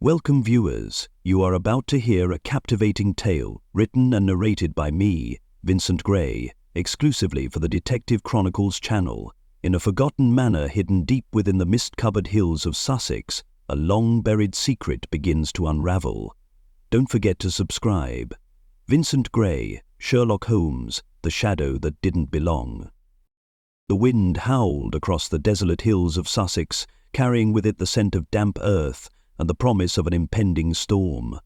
Welcome viewers, you are about to hear a captivating tale written and narrated by me, Vincent Gray, exclusively for the Detective Chronicles channel. In a forgotten manor hidden deep within the mist-covered hills of Sussex, a long-buried secret begins to unravel. Don't forget to subscribe. Vincent Gray, Sherlock Holmes, the shadow that didn't belong. The wind howled across the desolate hills of Sussex, carrying with it the scent of damp earth and the promise of an impending storm.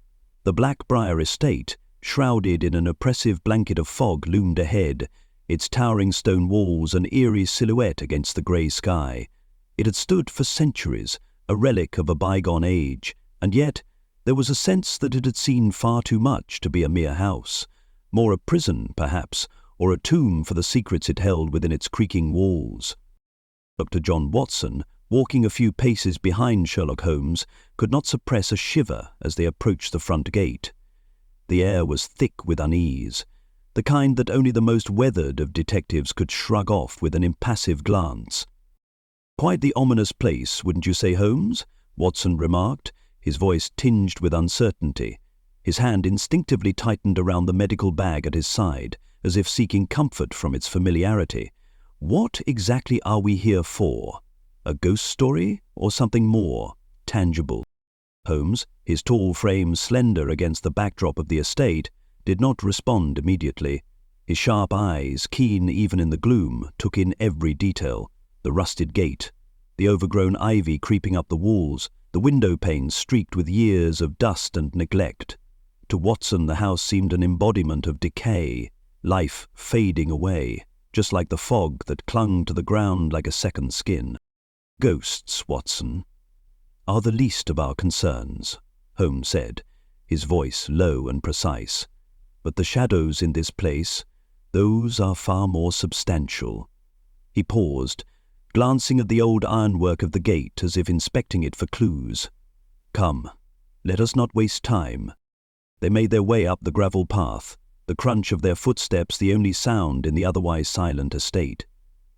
The Blackbriar Estate, shrouded in an oppressive blanket of fog, loomed ahead, its towering stone walls an eerie silhouette against the grey sky. It had stood for centuries, a relic of a bygone age, and yet there was a sense that it had seen far too much to be a mere house, more a prison, perhaps, or a tomb for the secrets it held within its creaking walls. Dr. John Watson, walking a few paces behind Sherlock Holmes, could not suppress a shiver as they approached the front gate. The air was thick with unease, the kind that only the most weathered of detectives could shrug off with an impassive glance. "Quite the ominous place, wouldn't you say, Holmes?" Watson remarked, his voice tinged with uncertainty. His hand instinctively tightened around the medical bag at his side, as if seeking comfort from its familiarity. "What exactly are we here for? A ghost story, or something more tangible?" Holmes, his tall frame slender against the backdrop of the estate, did not respond immediately. His sharp eyes, keen even in the gloom, took in every detail: the rusted gate, the overgrown ivy creeping up the walls, the window panes streaked with years of dust and neglect. To Watson, the house seemed an embodiment of decay, life fading away, just like the fog that clung to the ground like a second skin. "Ghosts, Watson, are the least of our concerns," Holmes said, his voice low and precise. "But the shadows in this place, those are far more substantial." He paused, glancing at the old ironwork of the gate as if inspecting it for clues. "Come, let us not waste time." They made their way up the gravel path, the crunch of their footsteps the only sound in the otherwise silent estate.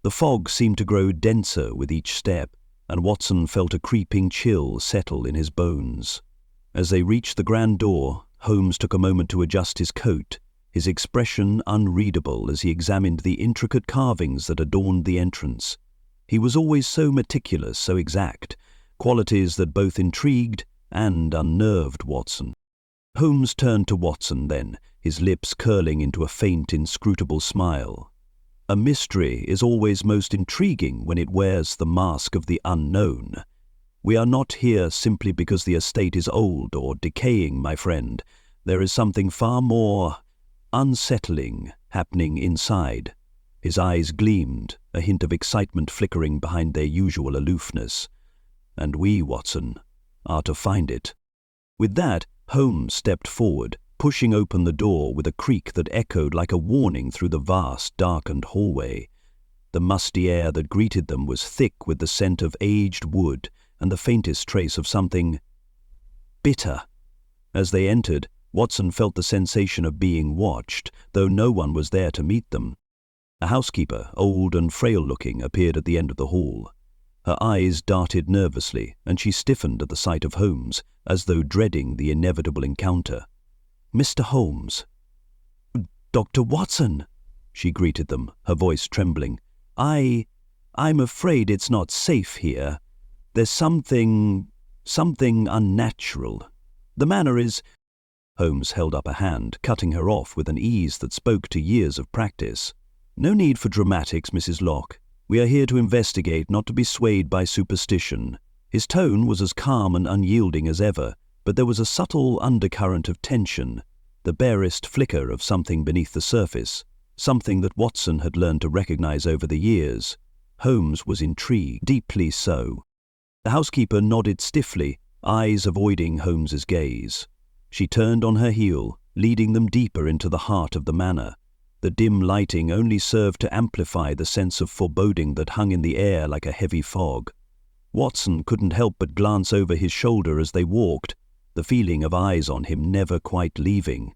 The fog seemed to grow denser with each step, and Watson felt a creeping chill settle in his bones. As they reached the grand door, Holmes took a moment to adjust his coat, his expression unreadable as he examined the intricate carvings that adorned the entrance. He was always so meticulous, so exact, qualities that both intrigued and unnerved Watson. Holmes turned to Watson then, his lips curling into a faint, inscrutable smile. "A mystery is always most intriguing when it wears the mask of the unknown. We are not here simply because the estate is old or decaying, my friend. There is something far more unsettling happening inside." His eyes gleamed, a hint of excitement flickering behind their usual aloofness. "And we, Watson, are to find it." With that, Holmes stepped forward, pushing open the door with a creak that echoed like a warning through the vast, darkened hallway. The musty air that greeted them was thick with the scent of aged wood and the faintest trace of something bitter. As they entered, Watson felt the sensation of being watched, though no one was there to meet them. A housekeeper, old and frail-looking, appeared at the end of the hall. Her eyes darted nervously, and she stiffened at the sight of Holmes, as though dreading the inevitable encounter. "Mr. Holmes." "Dr. Watson," she greeted them, her voice trembling. I'm afraid it's not safe here. There's something unnatural. The manor is—" Holmes held up a hand, cutting her off with an ease that spoke to years of practice. "No need for dramatics, Mrs. Locke. We are here to investigate, not to be swayed by superstition." His tone was as calm and unyielding as ever, but there was a subtle undercurrent of tension, the barest flicker of something beneath the surface, something that Watson had learned to recognize over the years. Holmes was intrigued, deeply so. The housekeeper nodded stiffly, eyes avoiding Holmes's gaze. She turned on her heel, leading them deeper into the heart of the manor. The dim lighting only served to amplify the sense of foreboding that hung in the air like a heavy fog. Watson couldn't help but glance over his shoulder as they walked, the feeling of eyes on him never quite leaving.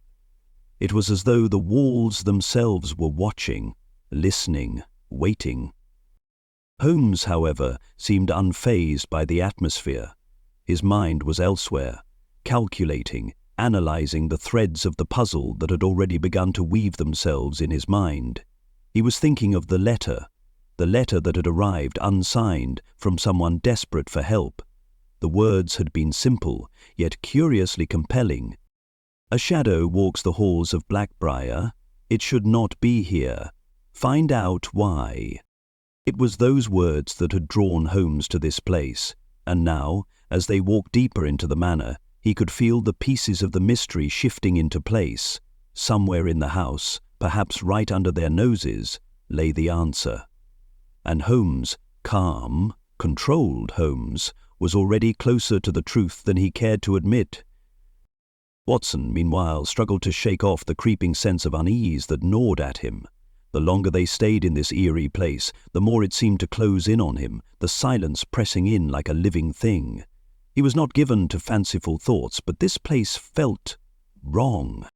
It was as though the walls themselves were watching, listening, waiting. Holmes, however, seemed unfazed by the atmosphere. His mind was elsewhere, calculating, analyzing the threads of the puzzle that had already begun to weave themselves in his mind. He was thinking of the letter that had arrived unsigned from someone desperate for help. The words had been simple, yet curiously compelling. A shadow walks the halls of Blackbriar. It should not be here. Find out why. It was those words that had drawn Holmes to this place, and now, as they walked deeper into the manor, he could feel the pieces of the mystery shifting into place. Somewhere in the house, perhaps right under their noses, lay the answer. And Holmes, calm, controlled Holmes, was already closer to the truth than he cared to admit. Watson, meanwhile, struggled to shake off the creeping sense of unease that gnawed at him. The longer they stayed in this eerie place, the more it seemed to close in on him, the silence pressing in like a living thing. He was not given to fanciful thoughts, but this place felt wrong.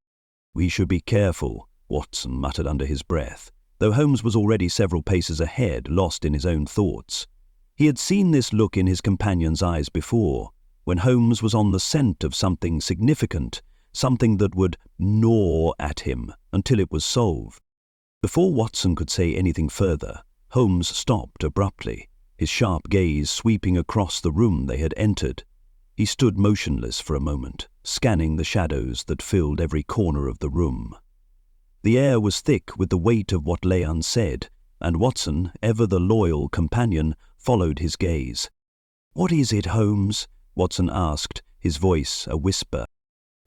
"We should be careful," Watson muttered under his breath, though Holmes was already several paces ahead, lost in his own thoughts. He had seen this look in his companion's eyes before, when Holmes was on the scent of something significant, something that would gnaw at him until it was solved. Before Watson could say anything further, Holmes stopped abruptly, his sharp gaze sweeping across the room they had entered. He stood motionless for a moment, scanning the shadows that filled every corner of the room. The air was thick with the weight of what lay unsaid, and Watson, ever the loyal companion, followed his gaze. "What is it, Holmes?" Watson asked, his voice a whisper.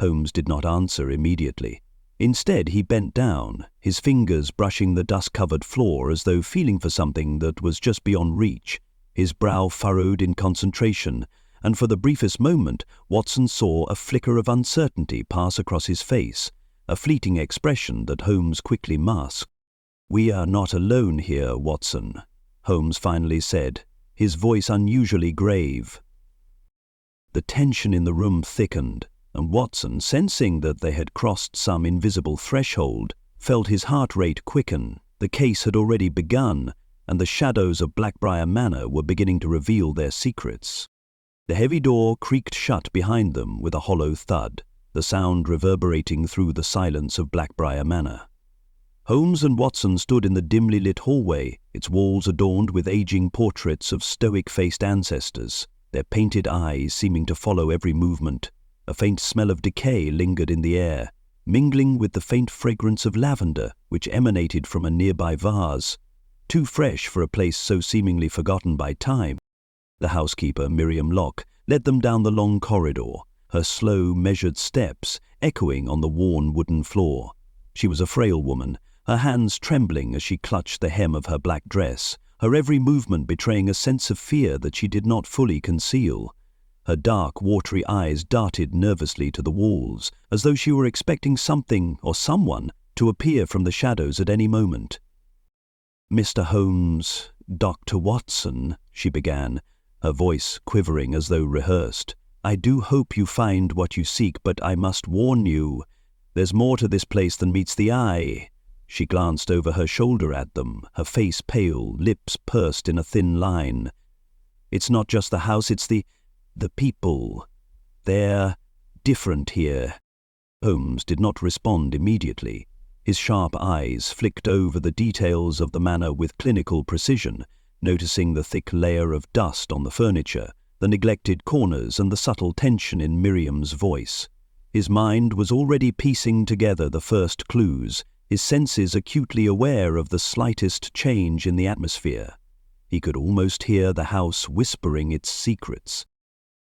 Holmes did not answer immediately. Instead, he bent down, his fingers brushing the dust-covered floor as though feeling for something that was just beyond reach, his brow furrowed in concentration, and for the briefest moment, Watson saw a flicker of uncertainty pass across his face, a fleeting expression that Holmes quickly masked. "We are not alone here, Watson," Holmes finally said, his voice unusually grave. The tension in the room thickened, and Watson, sensing that they had crossed some invisible threshold, felt his heart rate quicken. The case had already begun, and the shadows of Blackbriar Manor were beginning to reveal their secrets. The heavy door creaked shut behind them with a hollow thud, the sound reverberating through the silence of Blackbriar Manor. Holmes and Watson stood in the dimly lit hallway, its walls adorned with aging portraits of stoic-faced ancestors, their painted eyes seeming to follow every movement. A faint smell of decay lingered in the air, mingling with the faint fragrance of lavender which emanated from a nearby vase, too fresh for a place so seemingly forgotten by time. The housekeeper, Miriam Locke, led them down the long corridor, her slow, measured steps echoing on the worn wooden floor. She was a frail woman, her hands trembling as she clutched the hem of her black dress, her every movement betraying a sense of fear that she did not fully conceal. Her dark, watery eyes darted nervously to the walls, as though she were expecting something or someone to appear from the shadows at any moment. "Mr. Holmes, Dr. Watson," she began, her voice quivering as though rehearsed. "I do hope you find what you seek, but I must warn you, there's more to this place than meets the eye." She glanced over her shoulder at them, her face pale, lips pursed in a thin line. "It's not just the house, it's the people. They're different here." Holmes did not respond immediately. His sharp eyes flicked over the details of the manor with clinical precision, noticing the thick layer of dust on the furniture, the neglected corners and the subtle tension in Miriam's voice. His mind was already piecing together the first clues, his senses acutely aware of the slightest change in the atmosphere. He could almost hear the house whispering its secrets.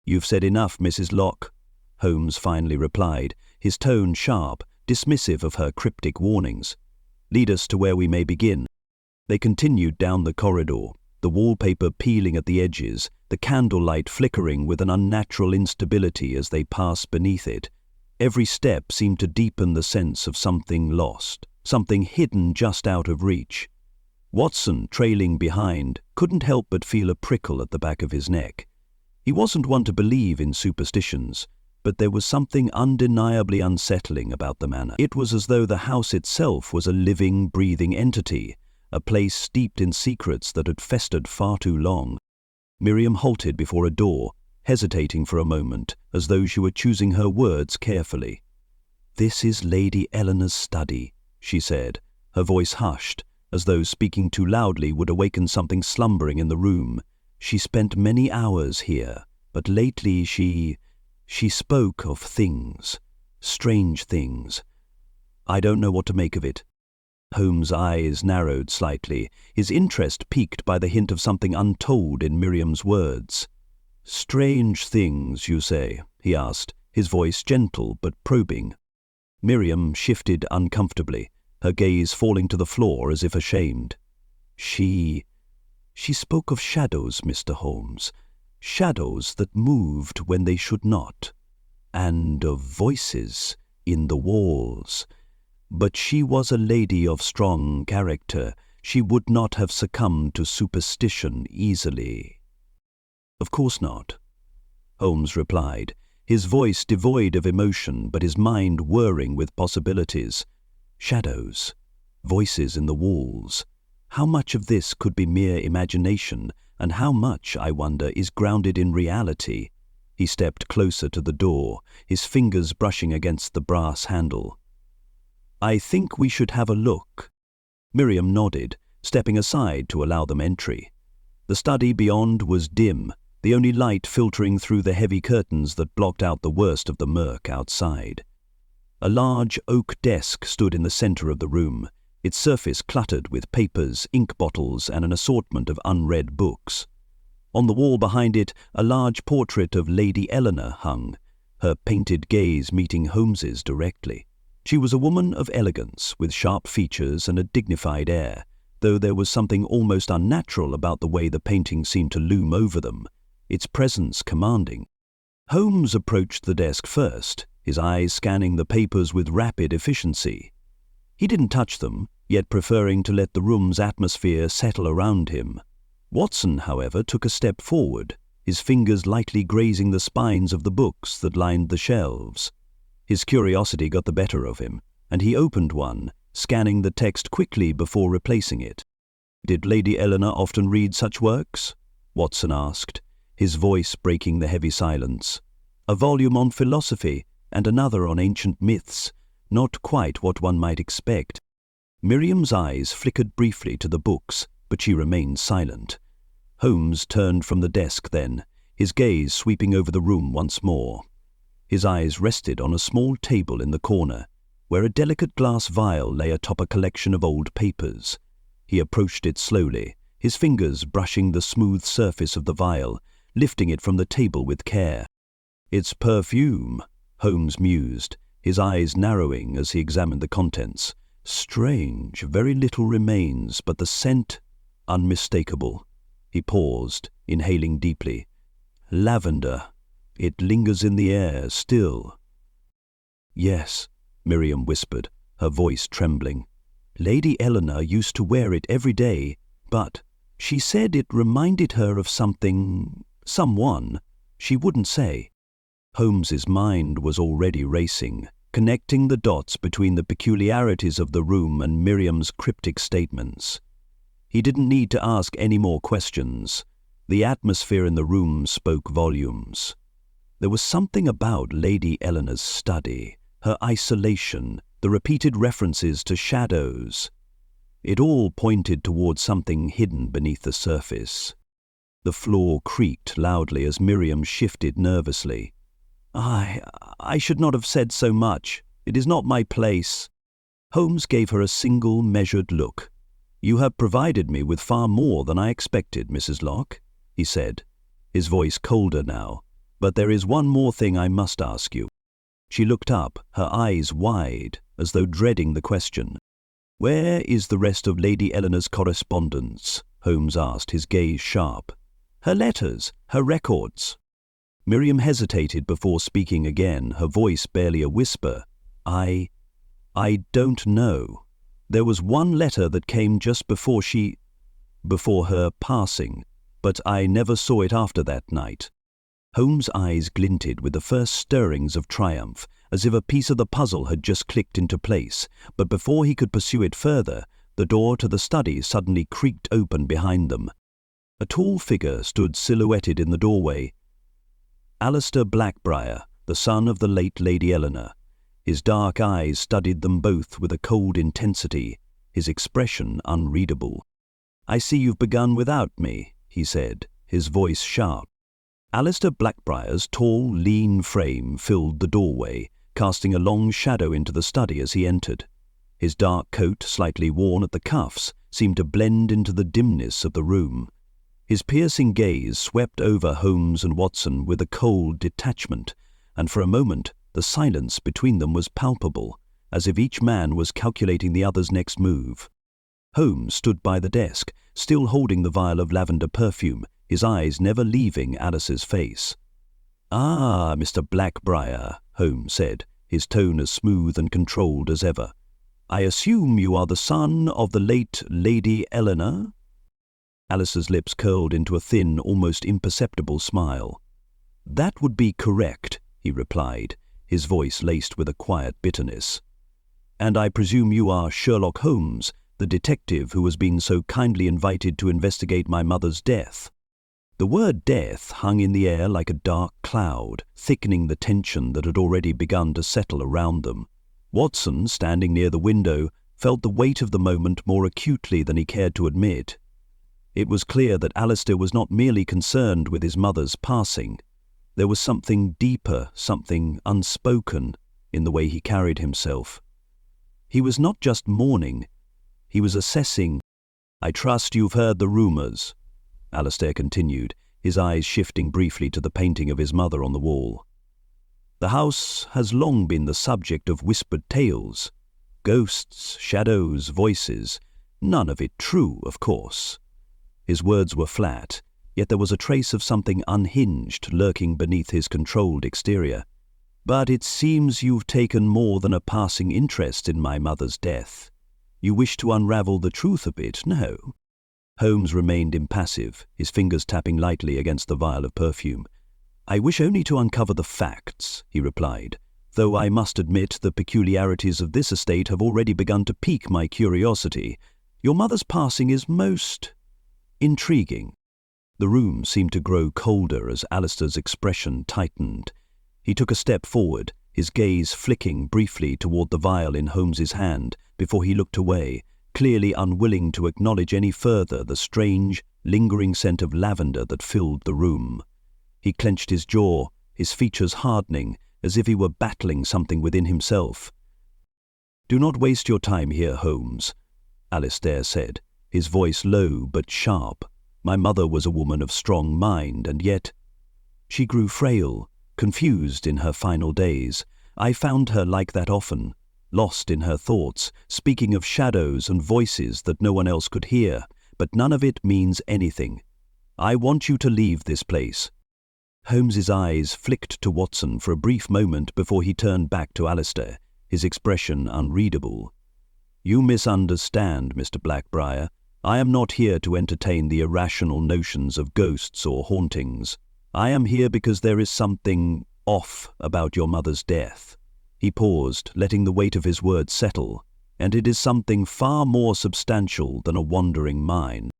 "You've said enough, Mrs. Locke," Holmes finally replied, his tone sharp, dismissive of her cryptic warnings. "Lead us to where we may begin." They continued down the corridor, the wallpaper peeling at the edges, the candlelight flickering with an unnatural instability as they passed beneath it. Every step seemed to deepen the sense of something lost, something hidden just out of reach. Watson, trailing behind, couldn't help but feel a prickle at the back of his neck. He wasn't one to believe in superstitions, but there was something undeniably unsettling about the manor. It was as though the house itself was a living, breathing entity, a place steeped in secrets that had festered far too long. Miriam halted before a door, hesitating for a moment, as though she were choosing her words carefully. "This is Lady Eleanor's study," she said, her voice hushed, as though speaking too loudly would awaken something slumbering in the room. "She spent many hours here, but lately she spoke of things, strange things. I don't know what to make of it." Holmes' eyes narrowed slightly, his interest piqued by the hint of something untold in Miriam's words. "Strange things, you say?" he asked, his voice gentle but probing. Miriam shifted uncomfortably, her gaze falling to the floor as if ashamed. She spoke of shadows, Mr. Holmes, shadows that moved when they should not, and of voices in the walls. But she was a lady of strong character. She would not have succumbed to superstition easily." "Of course not," Holmes replied, his voice devoid of emotion but his mind whirring with possibilities. Shadows, voices in the walls. How much of this could be mere imagination, and how much, I wonder, is grounded in reality? He stepped closer to the door, his fingers brushing against the brass handle. "I think we should have a look." Miriam nodded, stepping aside to allow them entry. The study beyond was dim, the only light filtering through the heavy curtains that blocked out the worst of the murk outside. A large oak desk stood in the center of the room, its surface cluttered with papers, ink bottles, and an assortment of unread books. On the wall behind it, a large portrait of Lady Eleanor hung, her painted gaze meeting Holmes's directly. She was a woman of elegance, with sharp features and a dignified air, though there was something almost unnatural about the way the painting seemed to loom over them, its presence commanding. Holmes approached the desk first, his eyes scanning the papers with rapid efficiency. He didn't touch them, yet preferring to let the room's atmosphere settle around him. Watson, however, took a step forward, his fingers lightly grazing the spines of the books that lined the shelves. His curiosity got the better of him, and he opened one, scanning the text quickly before replacing it. "Did Lady Eleanor often read such works?" Watson asked, his voice breaking the heavy silence. "A volume on philosophy and another on ancient myths, not quite what one might expect." Miriam's eyes flickered briefly to the books, but she remained silent. Holmes turned from the desk then, his gaze sweeping over the room once more. His eyes rested on a small table in the corner, where a delicate glass vial lay atop a collection of old papers. He approached it slowly, his fingers brushing the smooth surface of the vial, lifting it from the table with care. "It's perfume," Holmes mused, his eyes narrowing as he examined the contents. "Strange, very little remains, but the scent unmistakable." He paused, inhaling deeply. "Lavender. It lingers in the air still." "Yes," Miriam whispered, her voice trembling. "Lady Eleanor used to wear it every day, but she said it reminded her of someone. She wouldn't say." Holmes's mind was already racing, connecting the dots between the peculiarities of the room and Miriam's cryptic statements. He didn't need to ask any more questions. The atmosphere in the room spoke volumes. There was something about Lady Eleanor's study, her isolation, the repeated references to shadows. It all pointed towards something hidden beneath the surface. The floor creaked loudly as Miriam shifted nervously. I should not have said so much. It is not my place." Holmes gave her a single measured look. "You have provided me with far more than I expected, Mrs. Locke," he said, his voice colder now. "But there is one more thing I must ask you." She looked up, her eyes wide, as though dreading the question. "Where is the rest of Lady Eleanor's correspondence?" Holmes asked, his gaze sharp. "Her letters, her records." Miriam hesitated before speaking again, her voice barely a whisper. I don't know. There was one letter that came just before her passing, but I never saw it after that night." Holmes' eyes glinted with the first stirrings of triumph, as if a piece of the puzzle had just clicked into place, but before he could pursue it further, the door to the study suddenly creaked open behind them. A tall figure stood silhouetted in the doorway. Alistair Blackbriar, the son of the late Lady Eleanor. His dark eyes studied them both with a cold intensity, his expression unreadable. "I see you've begun without me," he said, his voice sharp. Alistair Blackbriar's tall, lean frame filled the doorway, casting a long shadow into the study as he entered. His dark coat, slightly worn at the cuffs, seemed to blend into the dimness of the room. His piercing gaze swept over Holmes and Watson with a cold detachment, and for a moment the silence between them was palpable, as if each man was calculating the other's next move. Holmes stood by the desk, still holding the vial of lavender perfume, his eyes never leaving Alice's face. "Ah, Mr. Blackbriar," Holmes said, his tone as smooth and controlled as ever. "I assume you are the son of the late Lady Eleanor?" Alice's lips curled into a thin, almost imperceptible smile. "That would be correct," he replied, his voice laced with a quiet bitterness. "And I presume you are Sherlock Holmes, the detective who has been so kindly invited to investigate my mother's death." The word death hung in the air like a dark cloud, thickening the tension that had already begun to settle around them. Watson, standing near the window, felt the weight of the moment more acutely than he cared to admit. It was clear that Alistair was not merely concerned with his mother's passing. There was something deeper, something unspoken, in the way he carried himself. He was not just mourning, he was assessing. "I trust you've heard the rumours," Alistair continued, his eyes shifting briefly to the painting of his mother on the wall. "The house has long been the subject of whispered tales. Ghosts, shadows, voices, none of it true, of course." His words were flat, yet there was a trace of something unhinged lurking beneath his controlled exterior. "But it seems you've taken more than a passing interest in my mother's death. You wish to unravel the truth a bit, no?" Holmes remained impassive, his fingers tapping lightly against the vial of perfume. "I wish only to uncover the facts," he replied, "though I must admit the peculiarities of this estate have already begun to pique my curiosity. Your mother's passing is most intriguing." The room seemed to grow colder as Alistair's expression tightened. He took a step forward, his gaze flicking briefly toward the vial in Holmes's hand before he looked away, clearly unwilling to acknowledge any further the strange, lingering scent of lavender that filled the room. He clenched his jaw, his features hardening, as if he were battling something within himself. "Do not waste your time here, Holmes," Alistair said, his voice low but sharp. "My mother was a woman of strong mind, and yet she grew frail, confused in her final days. I found her like that often, lost in her thoughts, speaking of shadows and voices that no one else could hear, but none of it means anything. I want you to leave this place." Holmes's eyes flicked to Watson for a brief moment before he turned back to Alistair, his expression unreadable. "You misunderstand, Mr. Blackbriar. I am not here to entertain the irrational notions of ghosts or hauntings. I am here because there is something off about your mother's death." He paused, letting the weight of his words settle, "and it is something far more substantial than a wandering mind."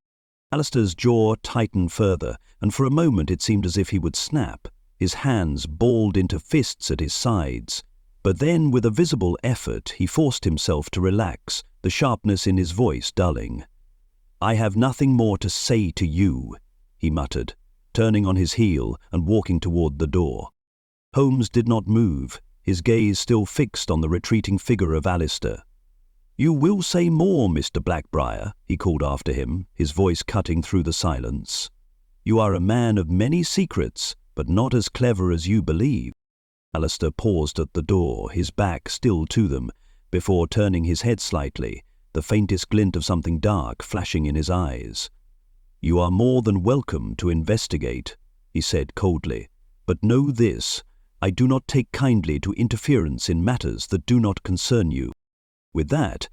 Alistair's jaw tightened further, and for a moment it seemed as if he would snap, his hands balled into fists at his sides. But then, with a visible effort, he forced himself to relax, the sharpness in his voice dulling. "I have nothing more to say to you," he muttered, turning on his heel and walking toward the door. Holmes did not move, his gaze still fixed on the retreating figure of Alistair. "You will say more, Mr. Blackbriar," he called after him, his voice cutting through the silence. "You are a man of many secrets, but not as clever as you believe." Alistair paused at the door, his back still to them, before turning his head slightly, the faintest glint of something dark flashing in his eyes. "You are more than welcome to investigate," he said coldly, "but know this, I do not take kindly to interference in matters that do not concern you." With that,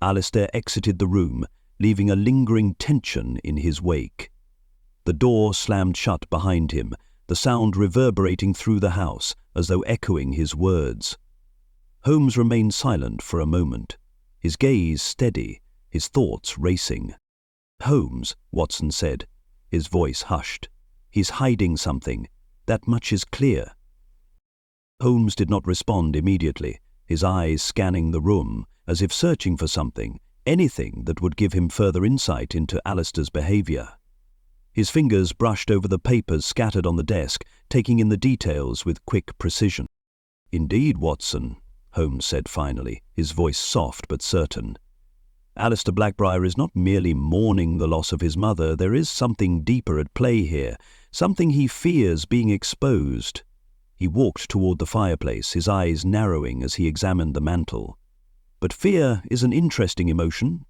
Alistair exited the room, leaving a lingering tension in his wake. The door slammed shut behind him, the sound reverberating through the house as though echoing his words. Holmes remained silent for a moment, his gaze steady, his thoughts racing. "Holmes," Watson said, his voice hushed. "He's hiding something. That much is clear." Holmes did not respond immediately, his eyes scanning the room, as if searching for something, anything that would give him further insight into Alistair's behaviour. His fingers brushed over the papers scattered on the desk, taking in the details with quick precision. "Indeed, Watson," Holmes said finally, his voice soft but certain. "Alistair Blackbriar is not merely mourning the loss of his mother. There is something deeper at play here, something he fears being exposed." He walked toward the fireplace, his eyes narrowing as he examined the mantel. "But fear is an interesting emotion.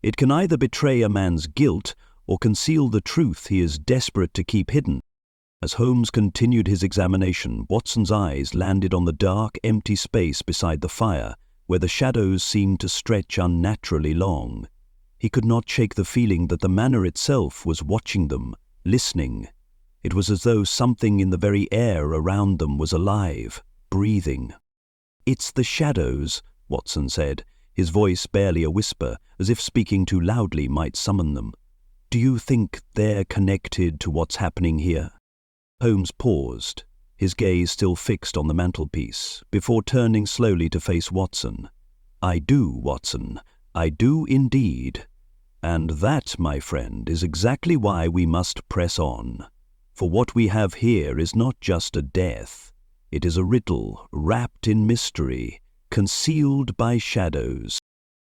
It can either betray a man's guilt or conceal the truth he is desperate to keep hidden." As Holmes continued his examination, Watson's eyes landed on the dark, empty space beside the fire, where the shadows seemed to stretch unnaturally long. He could not shake the feeling that the manor itself was watching them, listening. It was as though something in the very air around them was alive, breathing. "It's the shadows," Watson said, his voice barely a whisper, as if speaking too loudly might summon them. "Do you think they're connected to what's happening here?" Holmes paused, his gaze still fixed on the mantelpiece, before turning slowly to face Watson. "I do, Watson. I do indeed. And that, my friend, is exactly why we must press on. For what we have here is not just a death. It is a riddle, wrapped in mystery, concealed by shadows."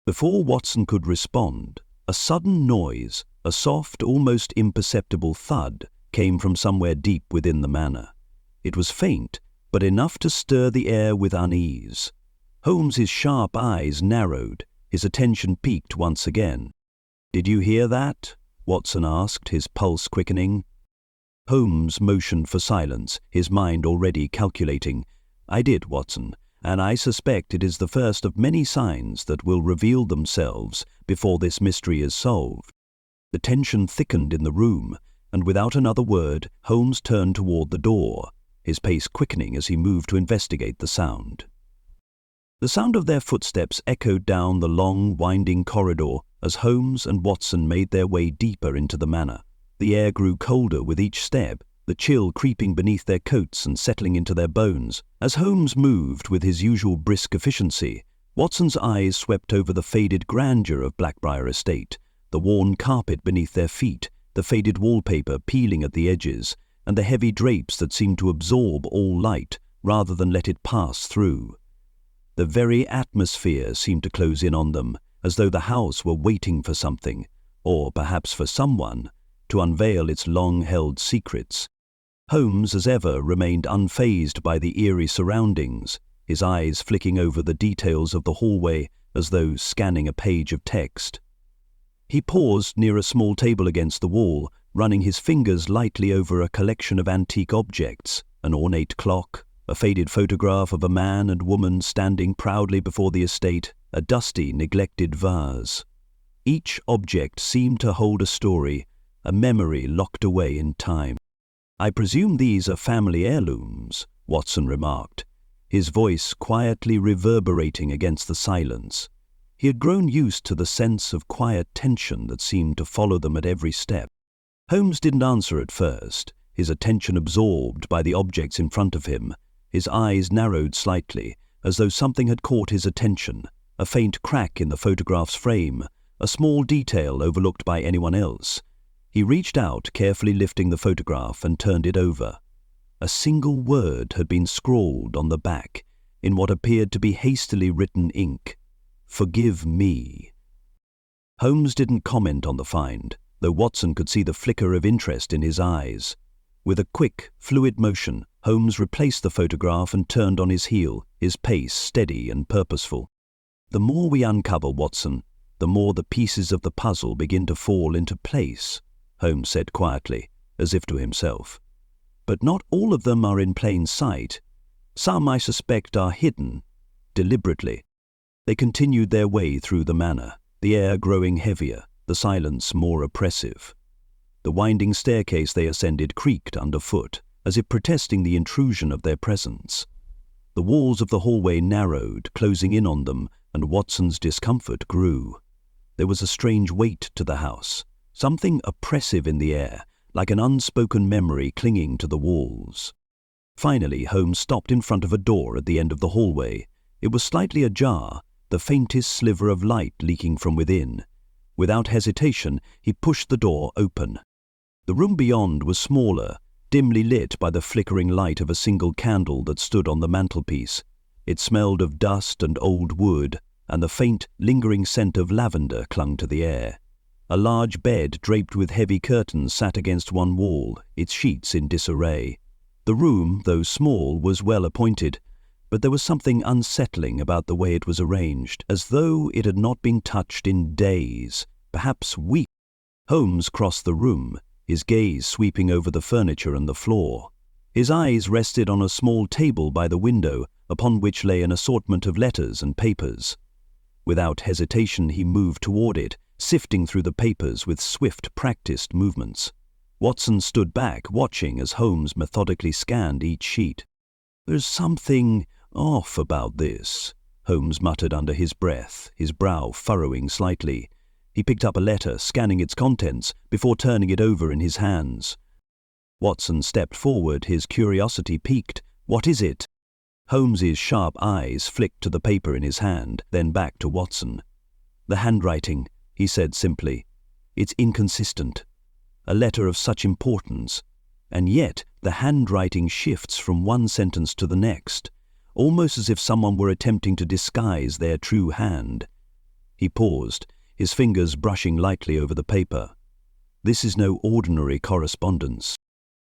Before Watson could respond, a sudden noise, a soft, almost imperceptible thud, came from somewhere deep within the manor. It was faint, but enough to stir the air with unease. Holmes's sharp eyes narrowed, his attention peaked once again. "Did you hear that?" Watson asked, his pulse quickening. Holmes motioned for silence, his mind already calculating. "I did, Watson, and I suspect it is the first of many signs that will reveal themselves before this mystery is solved." The tension thickened in the room, and without another word, Holmes turned toward the door, his pace quickening as he moved to investigate the sound. The sound of their footsteps echoed down the long, winding corridor as Holmes and Watson made their way deeper into the manor. The air grew colder with each step, the chill creeping beneath their coats and settling into their bones. As Holmes moved with his usual brisk efficiency, Watson's eyes swept over the faded grandeur of Blackbriar Estate, the worn carpet beneath their feet, the faded wallpaper peeling at the edges, and the heavy drapes that seemed to absorb all light rather than let it pass through. The very atmosphere seemed to close in on them, as though the house were waiting for something, or perhaps for someone, to unveil its long-held secrets. Holmes, as ever, remained unfazed by the eerie surroundings, his eyes flicking over the details of the hallway as though scanning a page of text. He paused near a small table against the wall, running his fingers lightly over a collection of antique objects, an ornate clock, a faded photograph of a man and woman standing proudly before the estate, a dusty, neglected vase. Each object seemed to hold a story, a memory locked away in time. "I presume these are family heirlooms," Watson remarked, his voice quietly reverberating against the silence. He had grown used to the sense of quiet tension that seemed to follow them at every step. Holmes didn't answer at first, his attention absorbed by the objects in front of him. His eyes narrowed slightly, as though something had caught his attention, a faint crack in the photograph's frame, a small detail overlooked by anyone else. He reached out, carefully lifting the photograph, and turned it over. A single word had been scrawled on the back, in what appeared to be hastily written ink. "Forgive me." Holmes didn't comment on the find, though Watson could see the flicker of interest in his eyes. With a quick, fluid motion, Holmes replaced the photograph and turned on his heel, his pace steady and purposeful. "The more we uncover, Watson, the more the pieces of the puzzle begin to fall into place," Holmes said quietly, as if to himself. "But not all of them are in plain sight. Some, I suspect, are hidden, deliberately." They continued their way through the manor, the air growing heavier, the silence more oppressive. The winding staircase they ascended creaked underfoot, as if protesting the intrusion of their presence. The walls of the hallway narrowed, closing in on them, and Watson's discomfort grew. There was a strange weight to the house, something oppressive in the air, like an unspoken memory clinging to the walls. Finally, Holmes stopped in front of a door at the end of the hallway. It was slightly ajar, the faintest sliver of light leaking from within. Without hesitation, he pushed the door open. The room beyond was smaller, dimly lit by the flickering light of a single candle that stood on the mantelpiece. It smelled of dust and old wood, and the faint, lingering scent of lavender clung to the air. A large bed draped with heavy curtains sat against one wall, its sheets in disarray. The room, though small, was well appointed, but there was something unsettling about the way it was arranged, as though it had not been touched in days, perhaps weeks. Holmes crossed the room, his gaze sweeping over the furniture and the floor. His eyes rested on a small table by the window, upon which lay an assortment of letters and papers. Without hesitation, he moved toward it, sifting through the papers with swift, practiced movements. Watson stood back, watching as Holmes methodically scanned each sheet. "There's something off about this," Holmes muttered under his breath, his brow furrowing slightly. He picked up a letter, scanning its contents, before turning it over in his hands. Watson stepped forward, his curiosity piqued. "What is it?" Holmes's sharp eyes flicked to the paper in his hand, then back to Watson. "The handwriting," he said simply. "It's inconsistent. A letter of such importance, and yet the handwriting shifts from one sentence to the next, almost as if someone were attempting to disguise their true hand." He paused, his fingers brushing lightly over the paper. "This is no ordinary correspondence."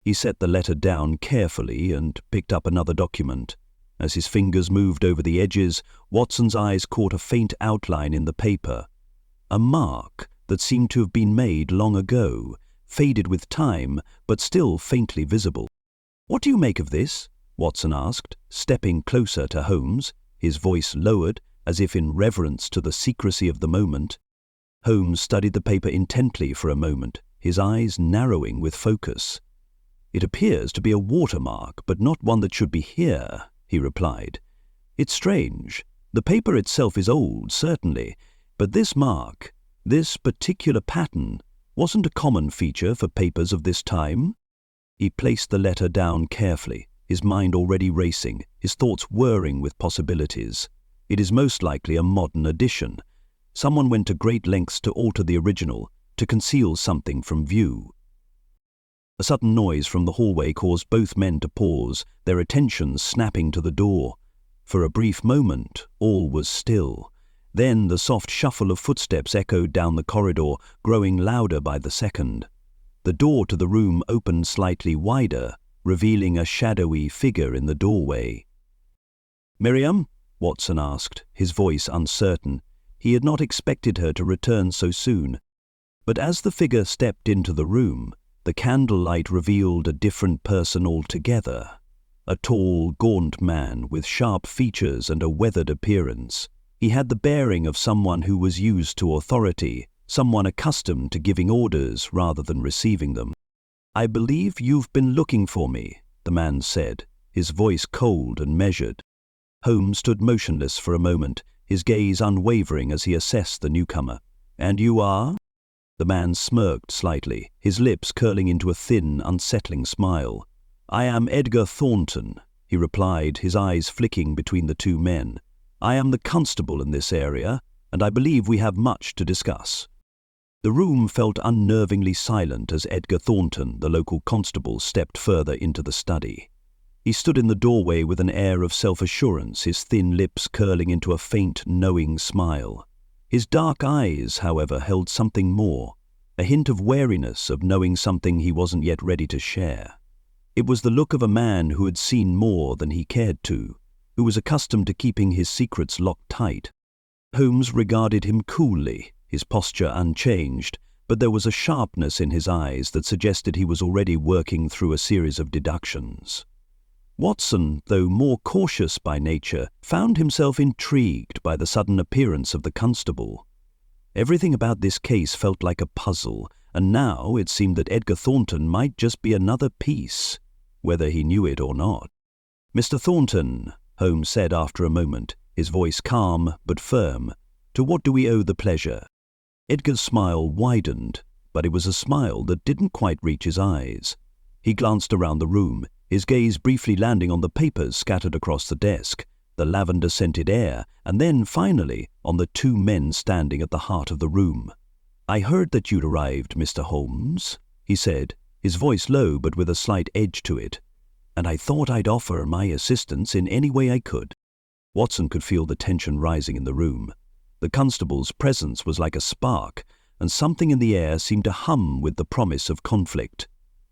He set the letter down carefully and picked up another document. As his fingers moved over the edges, Watson's eyes caught a faint outline in the paper. A mark that seemed to have been made long ago, faded with time, but still faintly visible. "What do you make of this?" Watson asked, stepping closer to Holmes, his voice lowered, as if in reverence to the secrecy of the moment. Holmes studied the paper intently for a moment, his eyes narrowing with focus. "It appears to be a watermark, but not one that should be here," he replied. "It's strange. The paper itself is old, certainly, but this mark, this particular pattern, wasn't a common feature for papers of this time." He placed the letter down carefully, his mind already racing, his thoughts whirring with possibilities. "It is most likely a modern edition. Someone went to great lengths to alter the original, to conceal something from view." A sudden noise from the hallway caused both men to pause, their attentions snapping to the door. For a brief moment, all was still. Then the soft shuffle of footsteps echoed down the corridor, growing louder by the second. The door to the room opened slightly wider, revealing a shadowy figure in the doorway. "Miriam?" Watson asked, his voice uncertain. He had not expected her to return so soon. But as the figure stepped into the room, the candlelight revealed a different person altogether. A tall, gaunt man with sharp features and a weathered appearance. He had the bearing of someone who was used to authority, someone accustomed to giving orders rather than receiving them. "I believe you've been looking for me," the man said, his voice cold and measured. Holmes stood motionless for a moment, his gaze unwavering as he assessed the newcomer. "And you are?" The man smirked slightly, his lips curling into a thin, unsettling smile. "I am Edgar Thornton," he replied, his eyes flicking between the two men. "I am the constable in this area, and I believe we have much to discuss." The room felt unnervingly silent as Edgar Thornton, the local constable, stepped further into the study. He stood in the doorway with an air of self-assurance, his thin lips curling into a faint, knowing smile. His dark eyes, however, held something more, a hint of wariness, of knowing something he wasn't yet ready to share. It was the look of a man who had seen more than he cared to, who was accustomed to keeping his secrets locked tight. Holmes regarded him coolly, his posture unchanged, but there was a sharpness in his eyes that suggested he was already working through a series of deductions. Watson, though more cautious by nature, found himself intrigued by the sudden appearance of the constable. Everything about this case felt like a puzzle, and now it seemed that Edgar Thornton might just be another piece, whether he knew it or not. "Mr. Thornton," Holmes said after a moment, his voice calm but firm, "to what do we owe the pleasure?" Edgar's smile widened, but it was a smile that didn't quite reach his eyes. He glanced around the room, his gaze briefly landing on the papers scattered across the desk, the lavender-scented air, and then, finally, on the two men standing at the heart of the room. "I heard that you'd arrived, Mr. Holmes," he said, his voice low but with a slight edge to it, "and I thought I'd offer my assistance in any way I could." Watson could feel the tension rising in the room. The constable's presence was like a spark, and something in the air seemed to hum with the promise of conflict.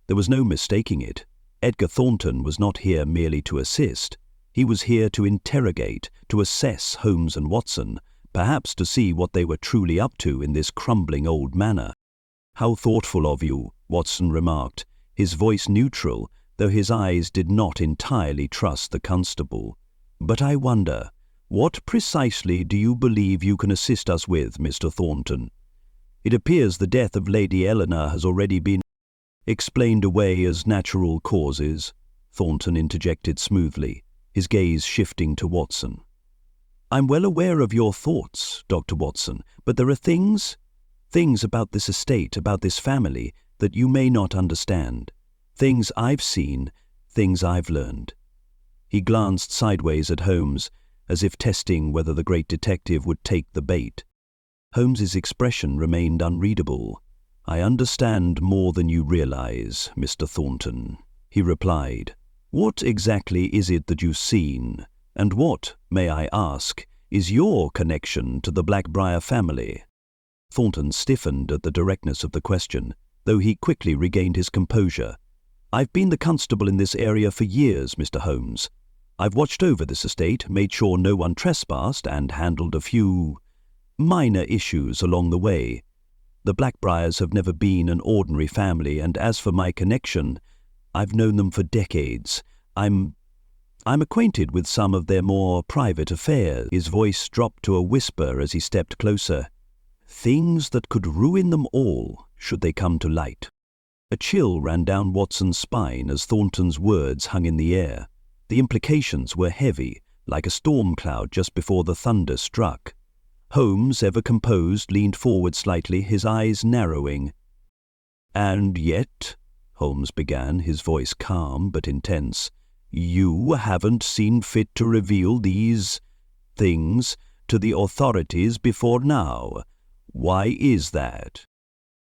There was no mistaking it. Edgar Thornton was not here merely to assist. He was here to interrogate, to assess Holmes and Watson, perhaps to see what they were truly up to in this crumbling old manor. "How thoughtful of you," Watson remarked, his voice neutral, though his eyes did not entirely trust the constable. "But I wonder, what precisely do you believe you can assist us with, Mr. Thornton? It appears the death of Lady Eleanor has already been explained away as natural causes," Thornton interjected smoothly, his gaze shifting to Watson. "I'm well aware of your thoughts, Dr. Watson, but there are things about this estate, about this family, that you may not understand. Things I've seen, things I've learned." He glanced sideways at Holmes, as if testing whether the great detective would take the bait. Holmes's expression remained unreadable. "I understand more than you realize, Mr. Thornton," he replied. "What exactly is it that you've seen, and what, may I ask, is your connection to the Blackbriar family?" Thornton stiffened at the directness of the question, though he quickly regained his composure. "I've been the constable in this area for years, Mr. Holmes. I've watched over this estate, made sure no one trespassed, and handled a few minor issues along the way. The Blackbriars have never been an ordinary family, and as for my connection, I've known them for decades. I'm acquainted with some of their more private affairs." His voice dropped to a whisper as he stepped closer. "Things that could ruin them all, should they come to light." A chill ran down Watson's spine as Thornton's words hung in the air. The implications were heavy, like a storm cloud just before the thunder struck. Holmes, ever composed, leaned forward slightly, his eyes narrowing. "And yet," Holmes began, his voice calm but intense, "you haven't seen fit to reveal these things to the authorities before now. Why is that?"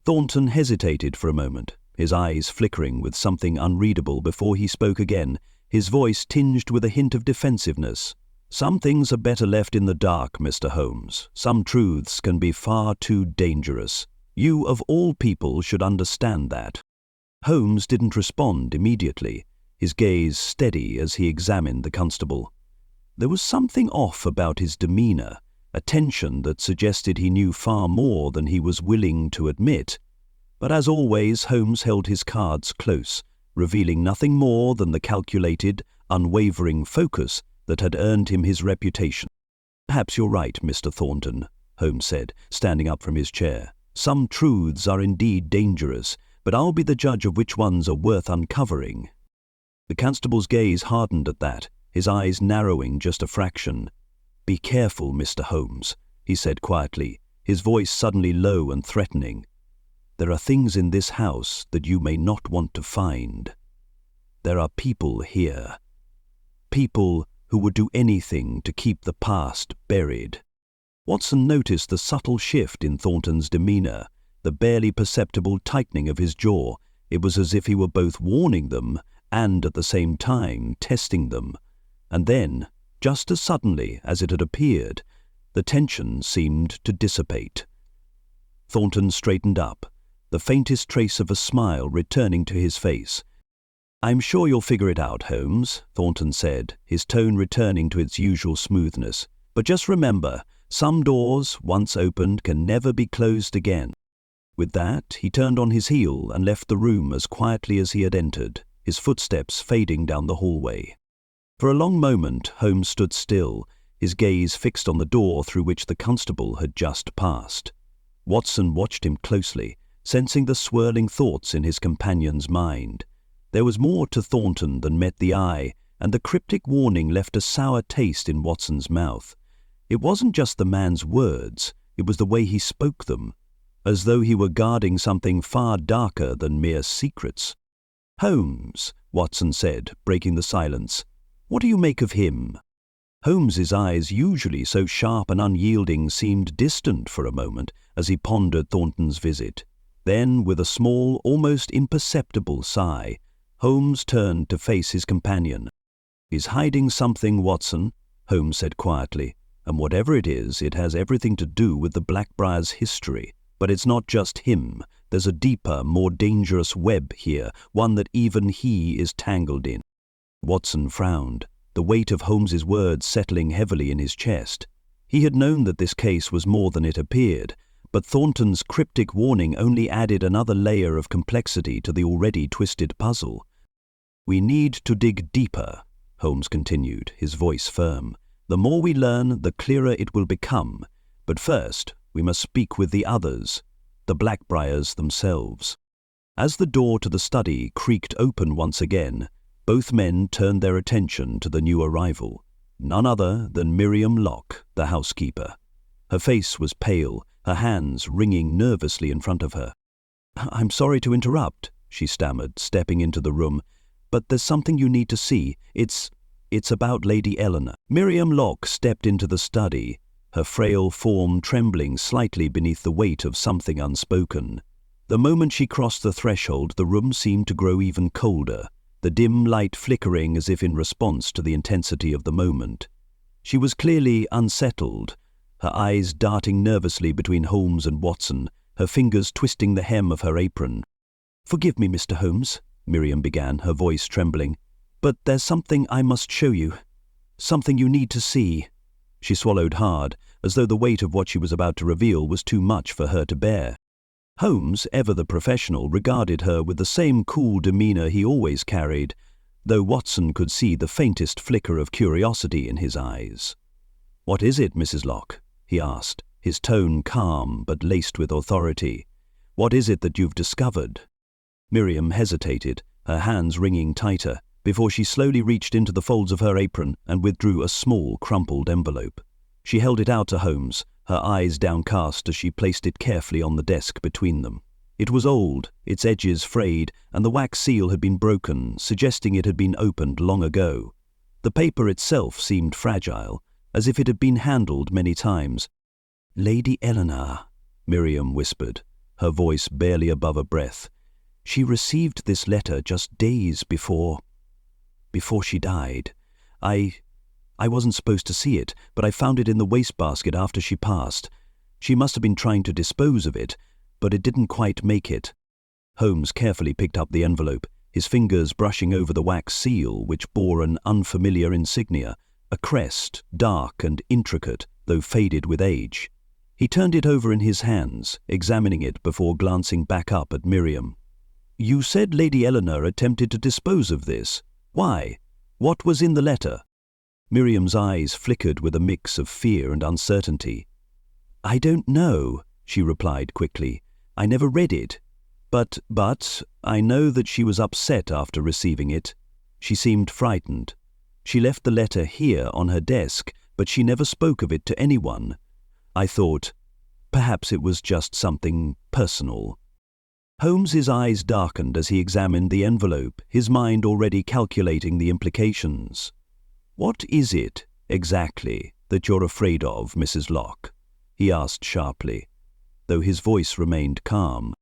Thornton hesitated for a moment, his eyes flickering with something unreadable before he spoke again, his voice tinged with a hint of defensiveness. "Some things are better left in the dark, Mr. Holmes. Some truths can be far too dangerous. You, of all people, should understand that." Holmes didn't respond immediately, his gaze steady as he examined the constable. There was something off about his demeanor, a tension that suggested he knew far more than he was willing to admit. But as always, Holmes held his cards close, revealing nothing more than the calculated, unwavering focus that had earned him his reputation. "Perhaps you're right, Mr. Thornton," Holmes said, standing up from his chair. "Some truths are indeed dangerous, but I'll be the judge of which ones are worth uncovering." The constable's gaze hardened at that, his eyes narrowing just a fraction. "Be careful, Mr. Holmes," he said quietly, his voice suddenly low and threatening. "There are things in this house that you may not want to find. There are people here. People who would do anything to keep the past buried." Watson noticed the subtle shift in Thornton's demeanor, the barely perceptible tightening of his jaw. It was as if he were both warning them and at the same time testing them. And then, just as suddenly as it had appeared, the tension seemed to dissipate. Thornton straightened up, the faintest trace of a smile returning to his face. "I'm sure you'll figure it out, Holmes," Thornton said, his tone returning to its usual smoothness. "But just remember, some doors, once opened, can never be closed again." With that, he turned on his heel and left the room as quietly as he had entered, his footsteps fading down the hallway. For a long moment, Holmes stood still, his gaze fixed on the door through which the constable had just passed. Watson watched him closely, sensing the swirling thoughts in his companion's mind. There was more to Thornton than met the eye, and the cryptic warning left a sour taste in Watson's mouth. It wasn't just the man's words, it was the way he spoke them. as though he were guarding something far darker than mere secrets. "Holmes," Watson said, breaking the silence, "what do you make of him?" Holmes's eyes, usually so sharp and unyielding, seemed distant for a moment as he pondered Thornton's visit. Then, with a small, almost imperceptible sigh, Holmes turned to face his companion. "He's hiding something, Watson," Holmes said quietly, "and whatever it is, it has everything to do with the Blackbriar's history. But it's not just him. There's a deeper, more dangerous web here, one that even he is tangled in." Watson frowned, the weight of Holmes's words settling heavily in his chest. He had known that this case was more than it appeared, but Thornton's cryptic warning only added another layer of complexity to the already twisted puzzle. "We need to dig deeper," Holmes continued, his voice firm. "The more we learn, the clearer it will become. But first, we must speak with the others, the Blackbriars themselves." As the door to the study creaked open once again, both men turned their attention to the new arrival, none other than Miriam Locke, the housekeeper. Her face was pale, her hands wringing nervously in front of her. "I'm sorry to interrupt," she stammered, stepping into the room, "but there's something you need to see. It's about Lady Eleanor." Miriam Locke stepped into the study, her frail form trembling slightly beneath the weight of something unspoken. The moment she crossed the threshold, the room seemed to grow even colder, the dim light flickering as if in response to the intensity of the moment. She was clearly unsettled, her eyes darting nervously between Holmes and Watson, her fingers twisting the hem of her apron. "Forgive me, Mr. Holmes," Miriam began, her voice trembling, "but there's something I must show you. Something you need to see." She swallowed hard, as though the weight of what she was about to reveal was too much for her to bear. Holmes, ever the professional, regarded her with the same cool demeanor he always carried, though Watson could see the faintest flicker of curiosity in his eyes. "What is it, Mrs. Locke?" he asked, his tone calm but laced with authority. "What is it that you've discovered?" Miriam hesitated, her hands wringing tighter, before she slowly reached into the folds of her apron and withdrew a small, crumpled envelope. She held it out to Holmes, her eyes downcast as she placed it carefully on the desk between them. It was old, its edges frayed, and the wax seal had been broken, suggesting it had been opened long ago. The paper itself seemed fragile, as if it had been handled many times. "Lady Eleanor," Miriam whispered, her voice barely above a breath. "She received this letter just days before she died. I wasn't supposed to see it, but I found it in the wastebasket after she passed. She must have been trying to dispose of it, but it didn't quite make it." Holmes carefully picked up the envelope, his fingers brushing over the wax seal, which bore an unfamiliar insignia, a crest, dark and intricate, though faded with age. He turned it over in his hands, examining it before glancing back up at Miriam. "You said Lady Eleanor attempted to dispose of this. Why? What was in the letter?" Miriam's eyes flickered with a mix of fear and uncertainty. "I don't know," she replied quickly. "I never read it. But I know that she was upset after receiving it. She seemed frightened. She left the letter here on her desk, but she never spoke of it to anyone. I thought, perhaps it was just something personal." Holmes's eyes darkened as he examined the envelope, his mind already calculating the implications. "What is it, exactly, that you're afraid of, Mrs. Locke?" he asked sharply, though his voice remained calm.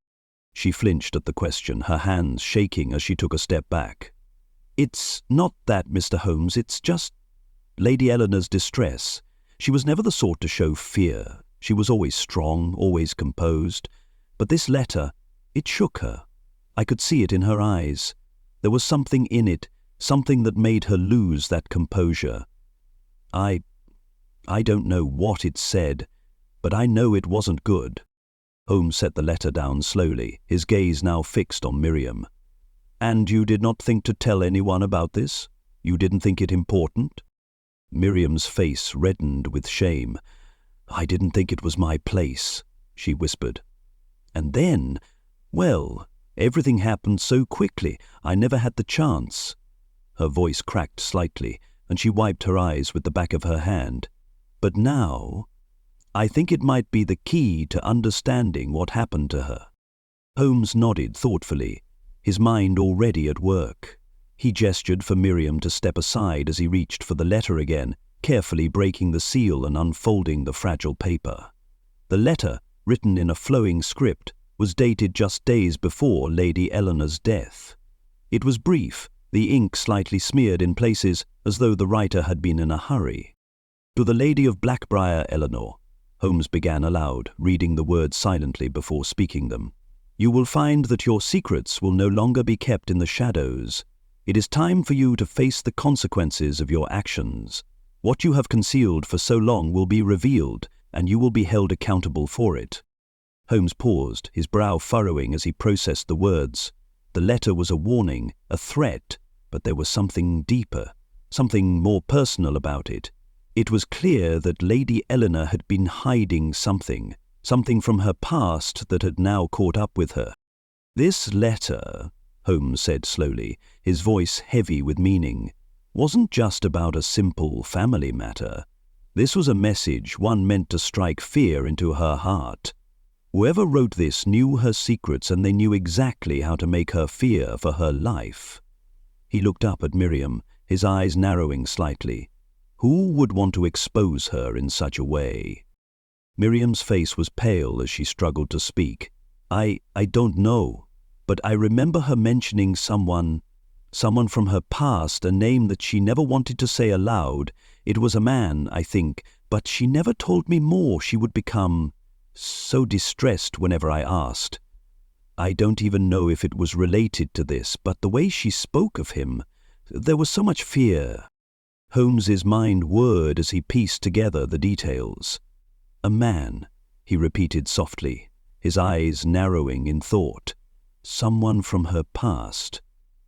She flinched at the question, her hands shaking as she took a step back. "It's not that, Mr. Holmes, it's just Lady Eleanor's distress. She was never the sort to show fear. She was always strong, always composed. But this letter, it shook her. I could see it in her eyes. There was something in it, something that made her lose that composure. I don't know what it said, but I know it wasn't good." Holmes set the letter down slowly, his gaze now fixed on Miriam. "And you did not think to tell anyone about this? You didn't think it important?" Miriam's face reddened with shame. "I didn't think it was my place," she whispered. "And then, well, everything happened so quickly, I never had the chance." Her voice cracked slightly, and she wiped her eyes with the back of her hand. "But now, I think it might be the key to understanding what happened to her." Holmes nodded thoughtfully, his mind already at work. He gestured for Miriam to step aside as he reached for the letter again, carefully breaking the seal and unfolding the fragile paper. The letter, written in a flowing script, was dated just days before Lady Eleanor's death. It was brief, the ink slightly smeared in places as though the writer had been in a hurry. "To the Lady of Blackbriar Eleanor," Holmes began aloud, reading the words silently before speaking them. "You will find that your secrets will no longer be kept in the shadows. It is time for you to face the consequences of your actions. What you have concealed for so long will be revealed, and you will be held accountable for it." Holmes paused, his brow furrowing as he processed the words. The letter was a warning, a threat, but there was something deeper, something more personal about it. It was clear that Lady Eleanor had been hiding something from her past that had now caught up with her. "This letter," Holmes said slowly, his voice heavy with meaning, "wasn't just about a simple family matter. This was a message, one meant to strike fear into her heart. Whoever wrote this knew her secrets, and they knew exactly how to make her fear for her life." He looked up at Miriam, his eyes narrowing slightly. Who would want to expose her in such a way? Miriam's face was pale as she struggled to speak. I don't know, but I remember her mentioning someone from her past, a name that she never wanted to say aloud. It was a man, I think, but she never told me more. She would become so distressed whenever I asked. I don't even know if it was related to this, but the way she spoke of him, there was so much fear. Holmes's mind whirred as he pieced together the details. "A man," he repeated softly, his eyes narrowing in thought. "Someone from her past.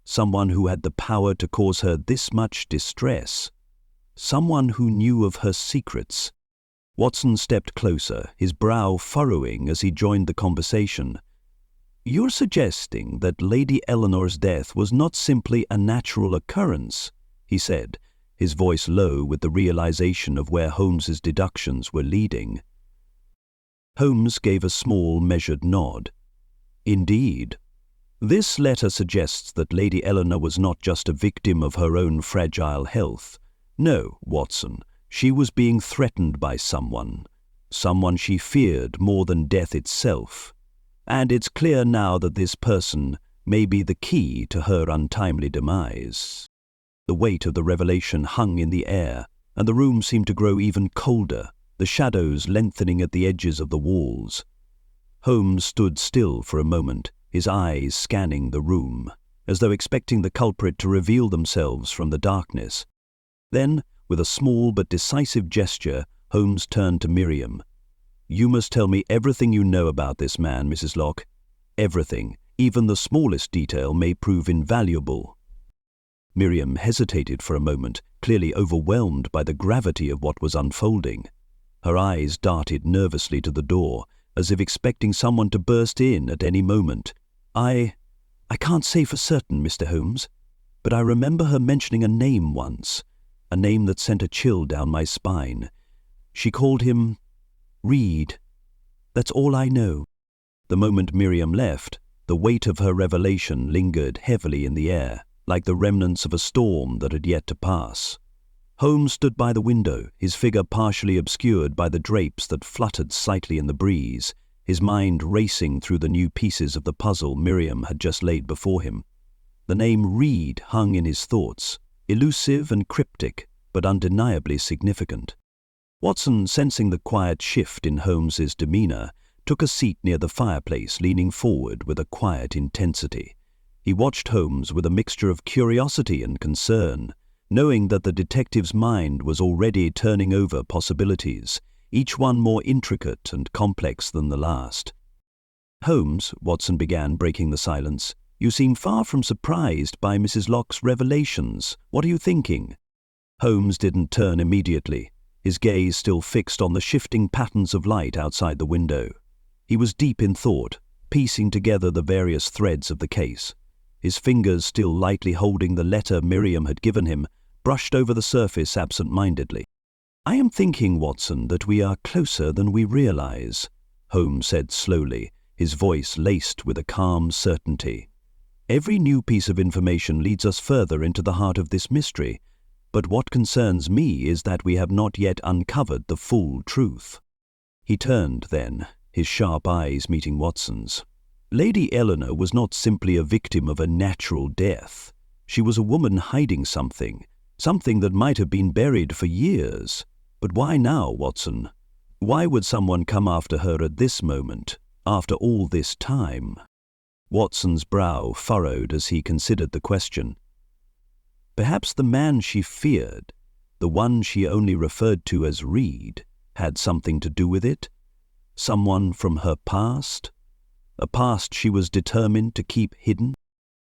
Someone who had the power to cause her this much distress. Someone who knew of her secrets." Watson stepped closer, his brow furrowing as he joined the conversation. "You're suggesting that Lady Eleanor's death was not simply a natural occurrence," he said, his voice low with the realization of where Holmes's deductions were leading. Holmes gave a small, measured nod. "Indeed. This letter suggests that Lady Eleanor was not just a victim of her own fragile health. No, Watson, she was being threatened by someone she feared more than death itself. And it's clear now that this person may be the key to her untimely demise." The weight of the revelation hung in the air, and the room seemed to grow even colder, the shadows lengthening at the edges of the walls. Holmes stood still for a moment, his eyes scanning the room, as though expecting the culprit to reveal themselves from the darkness. Then, with a small but decisive gesture, Holmes turned to Miriam. "You must tell me everything you know about this man, Mrs. Locke. Everything, even the smallest detail, may prove invaluable." Miriam hesitated for a moment, clearly overwhelmed by the gravity of what was unfolding. Her eyes darted nervously to the door, as if expecting someone to burst in at any moment. I can't say for certain, Mr. Holmes, but I remember her mentioning a name once, a name that sent a chill down my spine. She called him Reed. That's all I know." The moment Miriam left, the weight of her revelation lingered heavily in the air, like the remnants of a storm that had yet to pass. Holmes stood by the window, his figure partially obscured by the drapes that fluttered slightly in the breeze, his mind racing through the new pieces of the puzzle Miriam had just laid before him. The name Reed hung in his thoughts, elusive and cryptic, but undeniably significant. Watson, sensing the quiet shift in Holmes's demeanor, took a seat near the fireplace, leaning forward with a quiet intensity. He watched Holmes with a mixture of curiosity and concern, knowing that the detective's mind was already turning over possibilities, each one more intricate and complex than the last. "Holmes," Watson began, breaking the silence, "you seem far from surprised by Mrs. Locke's revelations. What are you thinking?" Holmes didn't turn immediately, his gaze still fixed on the shifting patterns of light outside the window. He was deep in thought, piecing together the various threads of the case. His fingers, still lightly holding the letter Miriam had given him, brushed over the surface absent-mindedly. "I am thinking, Watson, that we are closer than we realize," Holmes said slowly, his voice laced with a calm certainty. "Every new piece of information leads us further into the heart of this mystery, but what concerns me is that we have not yet uncovered the full truth." He turned then, his sharp eyes meeting Watson's. Lady Eleanor was not simply a victim of a natural death. She was a woman hiding something that might have been buried for years. But why now, Watson? Why would someone come after her at this moment, after all this time? Watson's brow furrowed as he considered the question. Perhaps the man she feared, the one she only referred to as Reed, had something to do with it? Someone from her past? A past she was determined to keep hidden?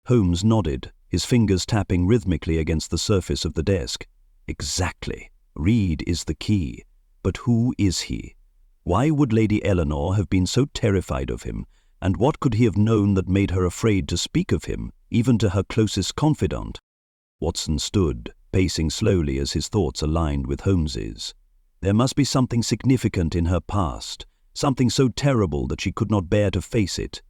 Holmes nodded, his fingers tapping rhythmically against the surface of the desk. Exactly. Reed is the key. But who is he? Why would Lady Eleanor have been so terrified of him, and what could he have known that made her afraid to speak of him, even to her closest confidant? Watson stood, pacing slowly as his thoughts aligned with Holmes's. There must be something significant in her past, something so terrible that she could not bear to face it.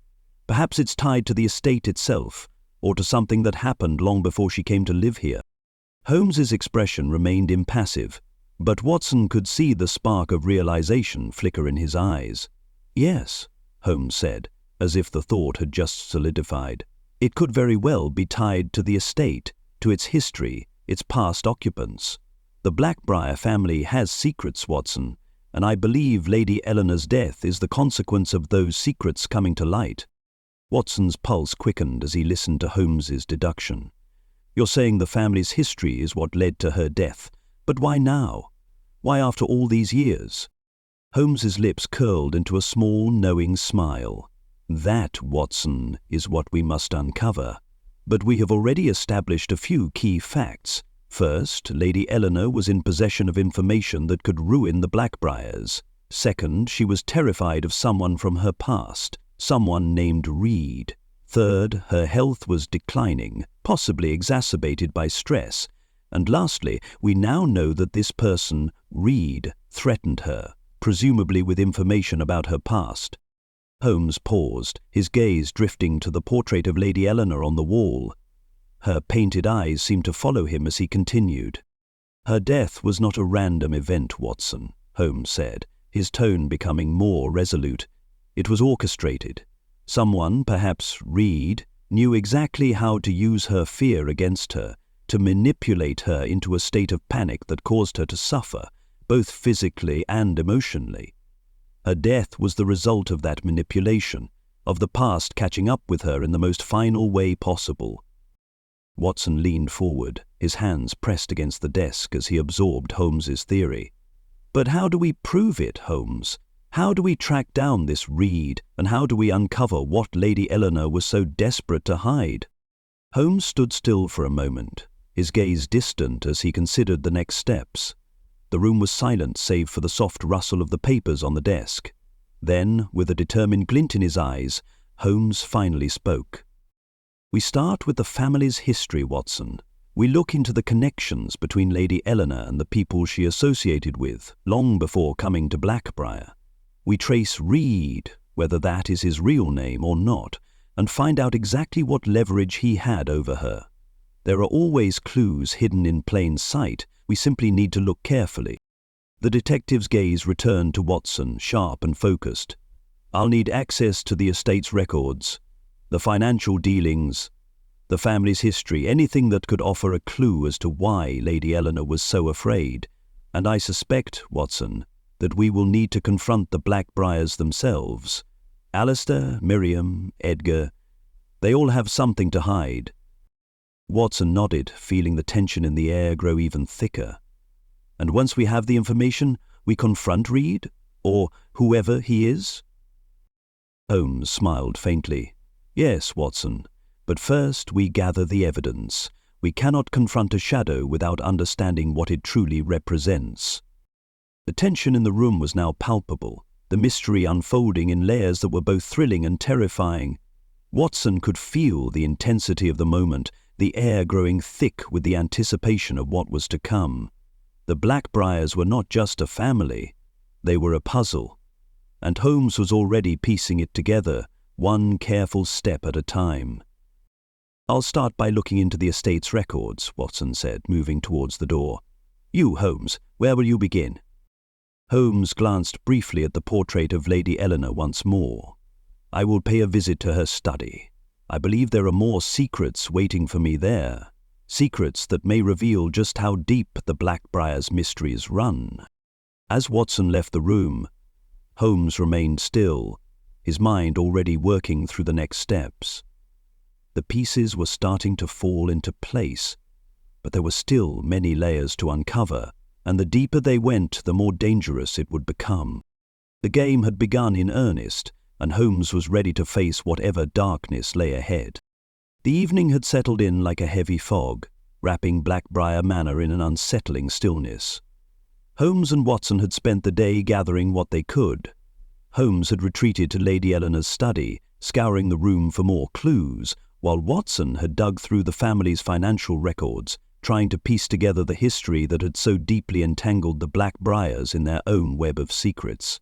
Perhaps it's tied to the estate itself, or to something that happened long before she came to live here. Holmes's expression remained impassive, but Watson could see the spark of realization flicker in his eyes. "Yes," Holmes said, as if the thought had just solidified. "It could very well be tied to the estate, to its history, its past occupants. The Blackbriar family has secrets, Watson, and I believe Lady Eleanor's death is the consequence of those secrets coming to light." Watson's pulse quickened as he listened to Holmes's deduction. "You're saying the family's history is what led to her death, but why now? Why after all these years?" Holmes's lips curled into a small, knowing smile. "That, Watson, is what we must uncover. But we have already established a few key facts. First, Lady Eleanor was in possession of information that could ruin the Blackbriars. Second, she was terrified of someone from her past, someone named Reed. Third, her health was declining, possibly exacerbated by stress. And lastly, we now know that this person, Reed, threatened her, presumably with information about her past." Holmes paused, his gaze drifting to the portrait of Lady Eleanor on the wall. Her painted eyes seemed to follow him as he continued. "Her death was not a random event, Watson," Holmes said, his tone becoming more resolute. "It was orchestrated. Someone, perhaps Reed, knew exactly how to use her fear against her, to manipulate her into a state of panic that caused her to suffer, both physically and emotionally. Her death was the result of that manipulation, of the past catching up with her in the most final way possible." Watson leaned forward, his hands pressed against the desk as he absorbed Holmes's theory. "But how do we prove it, Holmes? How do we track down this Reed, and how do we uncover what Lady Eleanor was so desperate to hide?" Holmes stood still for a moment, his gaze distant as he considered the next steps. The room was silent save for the soft rustle of the papers on the desk. Then, with a determined glint in his eyes, Holmes finally spoke. "We start with the family's history, Watson. We look into the connections between Lady Eleanor and the people she associated with, long before coming to Blackbriar. We trace Reed, whether that is his real name or not, and find out exactly what leverage he had over her. There are always clues hidden in plain sight. We simply need to look carefully." The detective's gaze returned to Watson, sharp and focused. "I'll need access to the estate's records, the financial dealings, the family's history, anything that could offer a clue as to why Lady Eleanor was so afraid. And I suspect, Watson, that we will need to confront the Blackbriars themselves. Alistair, Miriam, Edgar, they all have something to hide." Watson nodded, feeling the tension in the air grow even thicker. "And once we have the information, we confront Reed, or whoever he is?" Holmes smiled faintly. "Yes, Watson, but first we gather the evidence. We cannot confront a shadow without understanding what it truly represents." The tension in the room was now palpable, the mystery unfolding in layers that were both thrilling and terrifying. Watson could feel the intensity of the moment, the air growing thick with the anticipation of what was to come. The Blackbriars were not just a family, they were a puzzle, and Holmes was already piecing it together, one careful step at a time. "I'll start by looking into the estate's records," Watson said, moving towards the door. "You, Holmes, where will you begin?" Holmes glanced briefly at the portrait of Lady Eleanor once more. "I will pay a visit to her study. I believe there are more secrets waiting for me there, secrets that may reveal just how deep the Blackbriar's mysteries run." As Watson left the room, Holmes remained still, his mind already working through the next steps. The pieces were starting to fall into place, but there were still many layers to uncover, and the deeper they went, the more dangerous it would become. The game had begun in earnest, and Holmes was ready to face whatever darkness lay ahead. The evening had settled in like a heavy fog, wrapping Blackbriar Manor in an unsettling stillness. Holmes and Watson had spent the day gathering what they could. Holmes had retreated to Lady Eleanor's study, scouring the room for more clues, while Watson had dug through the family's financial records, trying to piece together the history that had so deeply entangled the Blackbriars in their own web of secrets.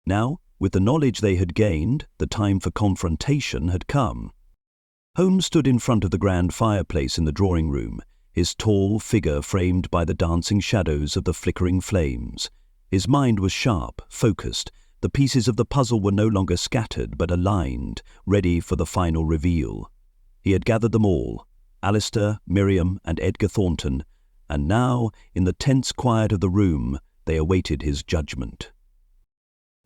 Now, with the knowledge they had gained, the time for confrontation had come. Holmes stood in front of the grand fireplace in the drawing room, his tall figure framed by the dancing shadows of the flickering flames. His mind was sharp, focused. The pieces of the puzzle were no longer scattered but aligned, ready for the final reveal. He had gathered them all, Alistair, Miriam, and Edgar Thornton, and now, in the tense quiet of the room, they awaited his judgment.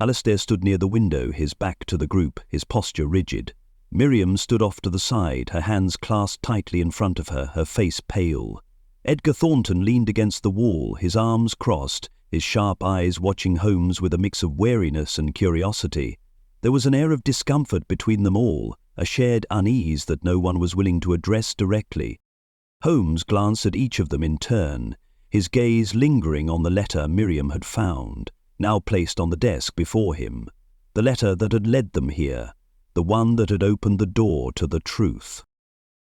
Alistair stood near the window, his back to the group, his posture rigid. Miriam stood off to the side, her hands clasped tightly in front of her, her face pale. Edgar Thornton leaned against the wall, his arms crossed, his sharp eyes watching Holmes with a mix of wariness and curiosity. There was an air of discomfort between them all, a shared unease that no one was willing to address directly. Holmes glanced at each of them in turn, his gaze lingering on the letter Miriam had found, now placed on the desk before him, the letter that had led them here, the one that had opened the door to the truth.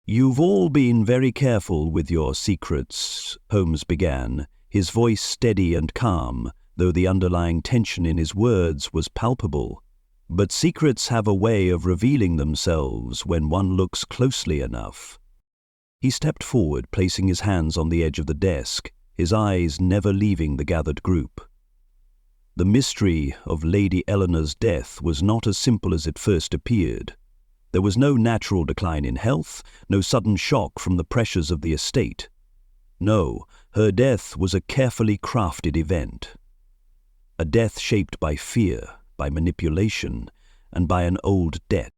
"You've all been very careful with your secrets," Holmes began, his voice steady and calm, though the underlying tension in his words was palpable. "But secrets have a way of revealing themselves when one looks closely enough." He stepped forward, placing his hands on the edge of the desk, his eyes never leaving the gathered group. The mystery of Lady Eleanor's death was not as simple as it first appeared. There was no natural decline in health, no sudden shock from the pressures of the estate. No, her death was a carefully crafted event. A death shaped by fear, by manipulation, and by an old debt.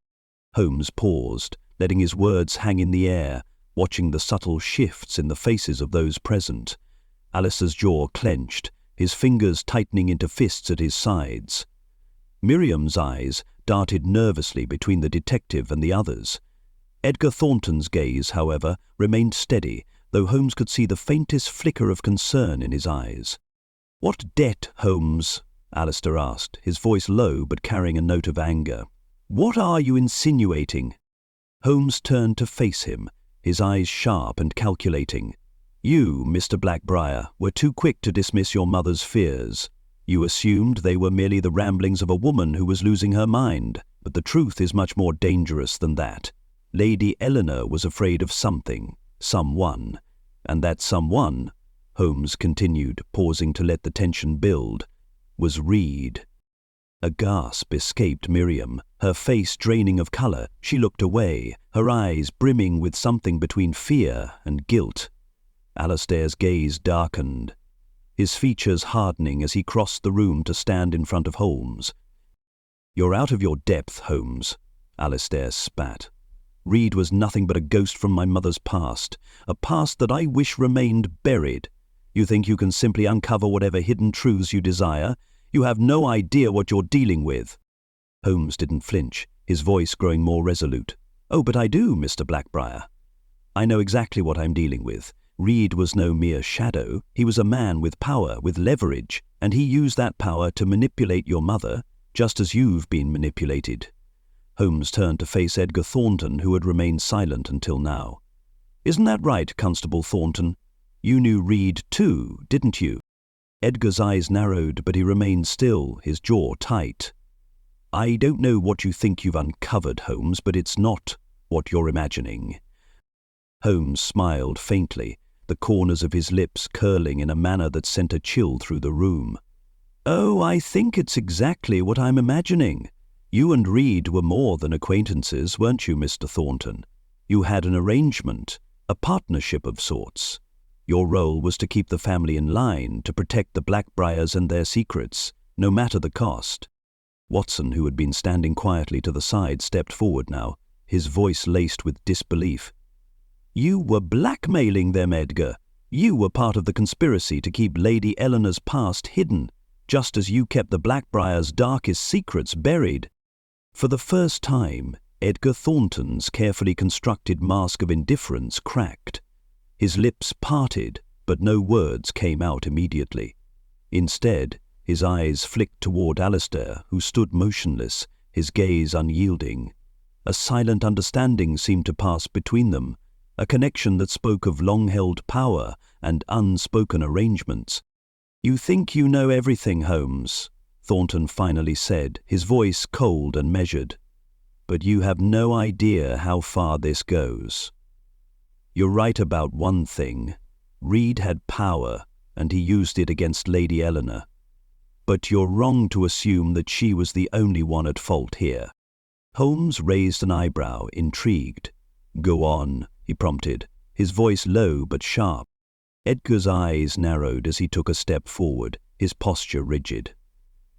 Holmes paused, letting his words hang in the air, watching the subtle shifts in the faces of those present. Alistair's jaw clenched, his fingers tightening into fists at his sides. Miriam's eyes darted nervously between the detective and the others. Edgar Thornton's gaze, however, remained steady, though Holmes could see the faintest flicker of concern in his eyes. "What debt, Holmes?" Alistair asked, his voice low but carrying a note of anger. "What are you insinuating?" Holmes turned to face him, his eyes sharp and calculating. "You, Mr. Blackbriar, were too quick to dismiss your mother's fears. You assumed they were merely the ramblings of a woman who was losing her mind, but the truth is much more dangerous than that. Lady Eleanor was afraid of something, someone, and that someone," Holmes continued, pausing to let the tension build, "was Reed." A gasp escaped Miriam, her face draining of colour. She looked away, her eyes brimming with something between fear and guilt. Alistair's gaze darkened, his features hardening as he crossed the room to stand in front of Holmes. "You're out of your depth, Holmes," Alistair spat. "Reed was nothing but a ghost from my mother's past, a past that I wish remained buried. You think you can simply uncover whatever hidden truths you desire? You have no idea what you're dealing with." Holmes didn't flinch, his voice growing more resolute. "Oh, but I do, Mr. Blackbriar. I know exactly what I'm dealing with. Reed was no mere shadow. He was a man with power, with leverage, and he used that power to manipulate your mother, just as you've been manipulated." Holmes turned to face Edgar Thornton, who had remained silent until now. "Isn't that right, Constable Thornton? You knew Reed too, didn't you?" Edgar's eyes narrowed, but he remained still, his jaw tight. "I don't know what you think you've uncovered, Holmes, but it's not what you're imagining." Holmes smiled faintly, the corners of his lips curling in a manner that sent a chill through the room. "Oh, I think it's exactly what I'm imagining. You and Reed were more than acquaintances, weren't you, Mr. Thornton? You had an arrangement, a partnership of sorts. Your role was to keep the family in line, to protect the Blackbriars and their secrets, no matter the cost." Watson, who had been standing quietly to the side, stepped forward now, his voice laced with disbelief. "You were blackmailing them, Edgar. You were part of the conspiracy to keep Lady Eleanor's past hidden, just as you kept the Blackbriars' darkest secrets buried." For the first time, Edgar Thornton's carefully constructed mask of indifference cracked. His lips parted, but no words came out immediately. Instead, his eyes flicked toward Alistair, who stood motionless, his gaze unyielding. A silent understanding seemed to pass between them, a connection that spoke of long-held power and unspoken arrangements. "You think you know everything, Holmes," Thornton finally said, his voice cold and measured. "But you have no idea how far this goes. You're right about one thing. Reed had power, and he used it against Lady Eleanor. But you're wrong to assume that she was the only one at fault here." Holmes raised an eyebrow, intrigued. "Go on," he prompted, his voice low but sharp. Edgar's eyes narrowed as he took a step forward, his posture rigid.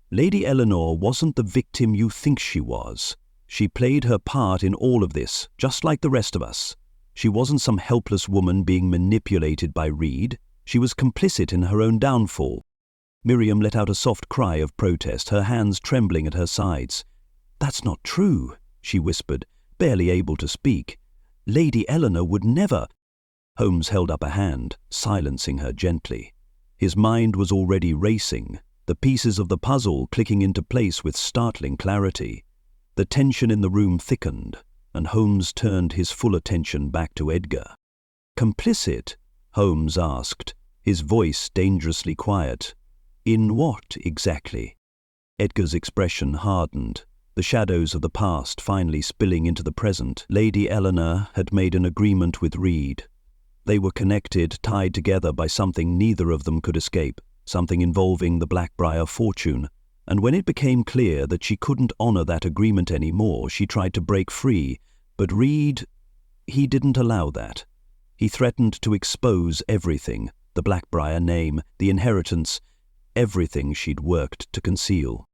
"Lady Eleanor wasn't the victim you think she was. She played her part in all of this, just like the rest of us. She wasn't some helpless woman being manipulated by Reed. She was complicit in her own downfall." Miriam let out a soft cry of protest, her hands trembling at her sides. "That's not true," she whispered, barely able to speak. "Lady Eleanor would never—" Holmes held up a hand, silencing her gently. His mind was already racing, the pieces of the puzzle clicking into place with startling clarity. The tension in the room thickened, and Holmes turned his full attention back to Edgar. "Complicit?" Holmes asked, his voice dangerously quiet. "In what, exactly?" Edgar's expression hardened, the shadows of the past finally spilling into the present. Lady Eleanor had made an agreement with Reed. They were connected, tied together by something neither of them could escape, something involving the Blackbriar fortune. And when it became clear that she couldn't honor that agreement anymore, she tried to break free. But Reed, he didn't allow that. He threatened to expose everything, the Blackbriar name, the inheritance, everything she'd worked to conceal.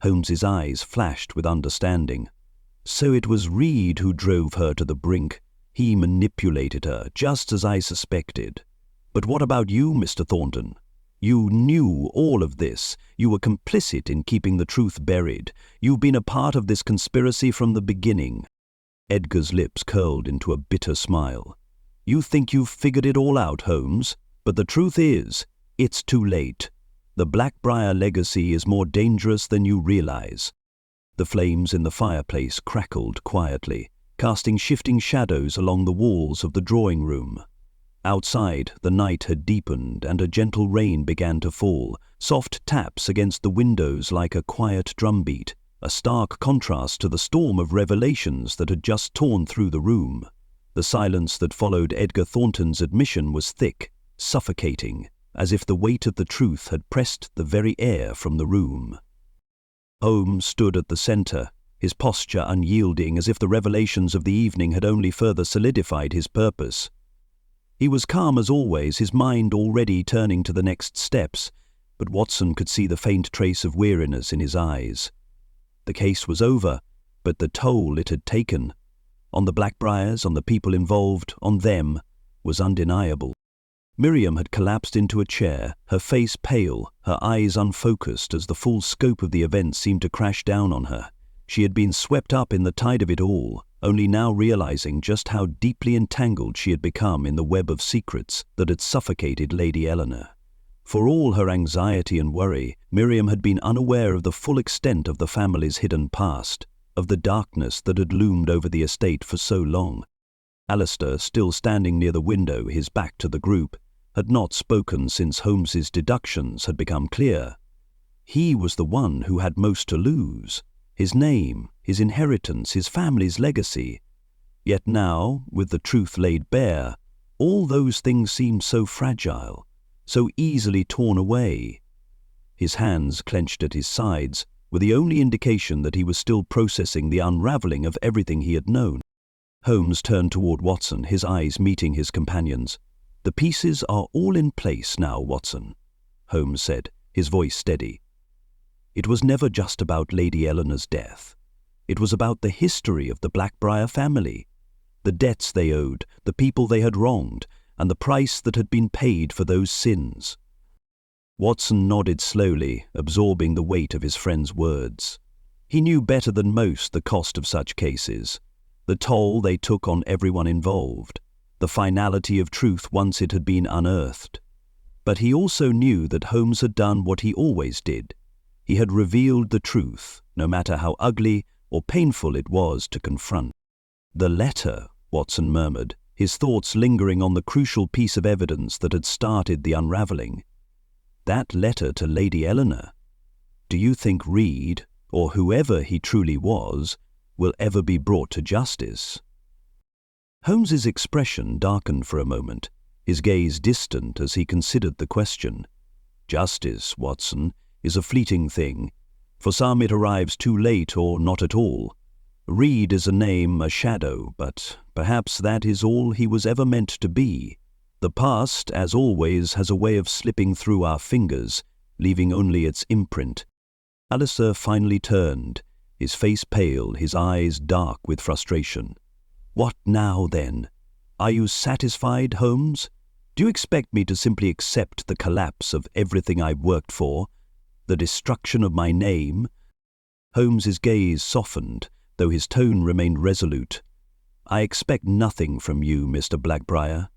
Holmes's eyes flashed with understanding. So it was Reed who drove her to the brink. He manipulated her, just as I suspected. But what about you, Mr. Thornton? You knew all of this. You were complicit in keeping the truth buried. You've been a part of this conspiracy from the beginning. Edgar's lips curled into a bitter smile. You think you've figured it all out, Holmes, but the truth is, it's too late. The Blackbriar legacy is more dangerous than you realize. The flames in the fireplace crackled quietly, casting shifting shadows along the walls of the drawing room. Outside, the night had deepened and a gentle rain began to fall, soft taps against the windows like a quiet drumbeat, a stark contrast to the storm of revelations that had just torn through the room. The silence that followed Edgar Thornton's admission was thick, suffocating, as if the weight of the truth had pressed the very air from the room. Holmes stood at the center, his posture unyielding, as if the revelations of the evening had only further solidified his purpose. He was calm as always, his mind already turning to the next steps, but Watson could see the faint trace of weariness in his eyes. The case was over, but the toll it had taken, on the Blackbriars, on the people involved, on them, was undeniable. Miriam had collapsed into a chair, her face pale, her eyes unfocused as the full scope of the event seemed to crash down on her. She had been swept up in the tide of it all, only now realizing just how deeply entangled she had become in the web of secrets that had suffocated Lady Eleanor. For all her anxiety and worry, Miriam had been unaware of the full extent of the family's hidden past, of the darkness that had loomed over the estate for so long. Alistair, still standing near the window, his back to the group, had not spoken since Holmes's deductions had become clear. He was the one who had most to lose: his name, his inheritance, his family's legacy. Yet now, with the truth laid bare, all those things seemed so fragile, so easily torn away. His hands clenched at his sides were the only indication that he was still processing the unravelling of everything he had known. Holmes turned toward Watson, his eyes meeting his companion's. "The pieces are all in place now, Watson," Holmes said, his voice steady. "It was never just about Lady Eleanor's death. It was about the history of the Blackbriar family, the debts they owed, the people they had wronged, and the price that had been paid for those sins." Watson nodded slowly, absorbing the weight of his friend's words. He knew better than most the cost of such cases, the toll they took on everyone involved, the finality of truth once it had been unearthed. But he also knew that Holmes had done what he always did. He had revealed the truth, no matter how ugly or painful it was to confront. "The letter," Watson murmured, his thoughts lingering on the crucial piece of evidence that had started the unravelling. "That letter to Lady Eleanor. Do you think Reed, or whoever he truly was, will ever be brought to justice?" Holmes's expression darkened for a moment, his gaze distant as he considered the question. "Justice, Watson, is a fleeting thing. For some it arrives too late or not at all. Reed is a name, a shadow, but perhaps that is all he was ever meant to be. The past, as always, has a way of slipping through our fingers, leaving only its imprint." Alistair finally turned, his face pale, his eyes dark with frustration. "What now, then? Are you satisfied, Holmes? Do you expect me to simply accept the collapse of everything I've worked for, the destruction of my name?" Holmes's gaze softened, though his tone remained resolute. "I expect nothing from you, Mr. Blackbriar.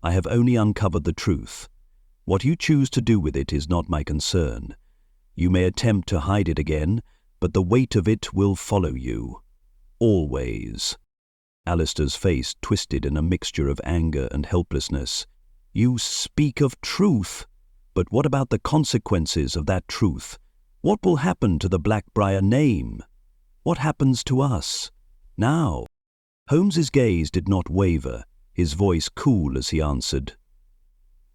I have only uncovered the truth. What you choose to do with it is not my concern. You may attempt to hide it again, but the weight of it will follow you. Always." Alistair's face twisted in a mixture of anger and helplessness. "You speak of truth, but what about the consequences of that truth? What will happen to the Blackbriar name? What happens to us? Now?" Holmes's gaze did not waver, his voice cool as he answered.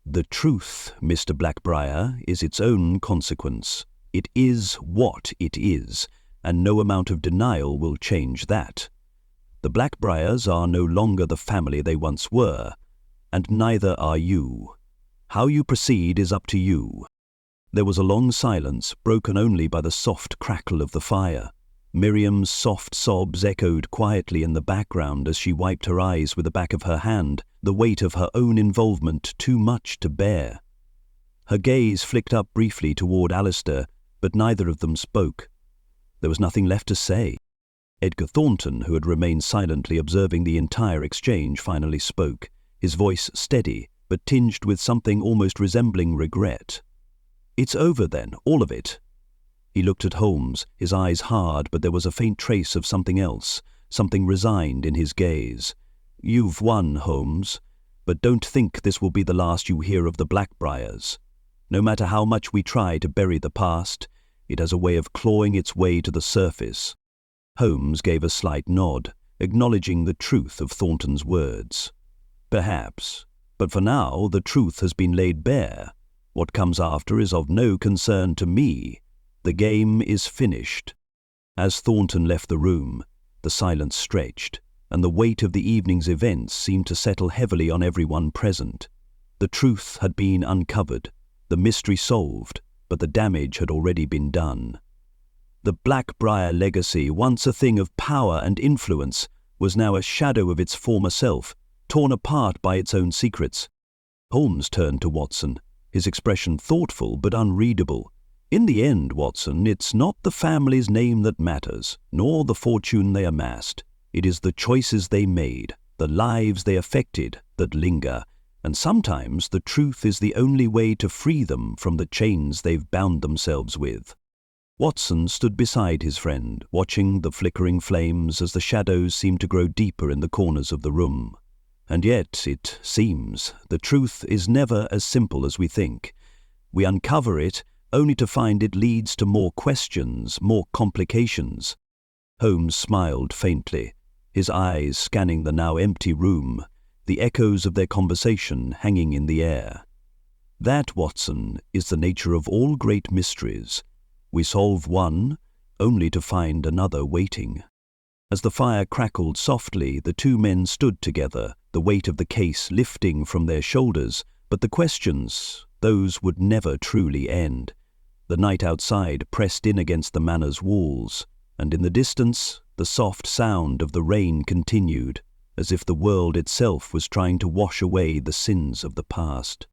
"The truth, Mr. Blackbriar, is its own consequence. It is what it is, and no amount of denial will change that. The Blackbriars are no longer the family they once were, and neither are you. How you proceed is up to you." There was a long silence, broken only by the soft crackle of the fire. Miriam's soft sobs echoed quietly in the background as she wiped her eyes with the back of her hand, the weight of her own involvement too much to bear. Her gaze flicked up briefly toward Alistair, but neither of them spoke. There was nothing left to say. Edgar Thornton, who had remained silently observing the entire exchange, finally spoke, his voice steady, but tinged with something almost resembling regret. "It's over then, all of it." He looked at Holmes, his eyes hard, but there was a faint trace of something else, something resigned in his gaze. "You've won, Holmes, but don't think this will be the last you hear of the Blackbriars. No matter how much we try to bury the past, it has a way of clawing its way to the surface." Holmes gave a slight nod, acknowledging the truth of Thornton's words. "Perhaps, but for now the truth has been laid bare. What comes after is of no concern to me. The game is finished." As Thornton left the room, the silence stretched, and the weight of the evening's events seemed to settle heavily on everyone present. The truth had been uncovered, the mystery solved, but the damage had already been done. The Blackbriar legacy, once a thing of power and influence, was now a shadow of its former self, torn apart by its own secrets. Holmes turned to Watson, his expression thoughtful but unreadable. "In the end, Watson, it's not the family's name that matters, nor the fortune they amassed. It is the choices they made, the lives they affected, that linger, and sometimes the truth is the only way to free them from the chains they've bound themselves with." Watson stood beside his friend, watching the flickering flames as the shadows seemed to grow deeper in the corners of the room. And yet, it seems, the truth is never as simple as we think. We uncover it only to find it leads to more questions, more complications. Holmes smiled faintly, his eyes scanning the now empty room, the echoes of their conversation hanging in the air. That, Watson, is the nature of all great mysteries. We solve one, only to find another waiting. As the fire crackled softly, the two men stood together, the weight of the case lifting from their shoulders, but the questions, those would never truly end. The night outside pressed in against the manor's walls, and in the distance, the soft sound of the rain continued, as if the world itself was trying to wash away the sins of the past.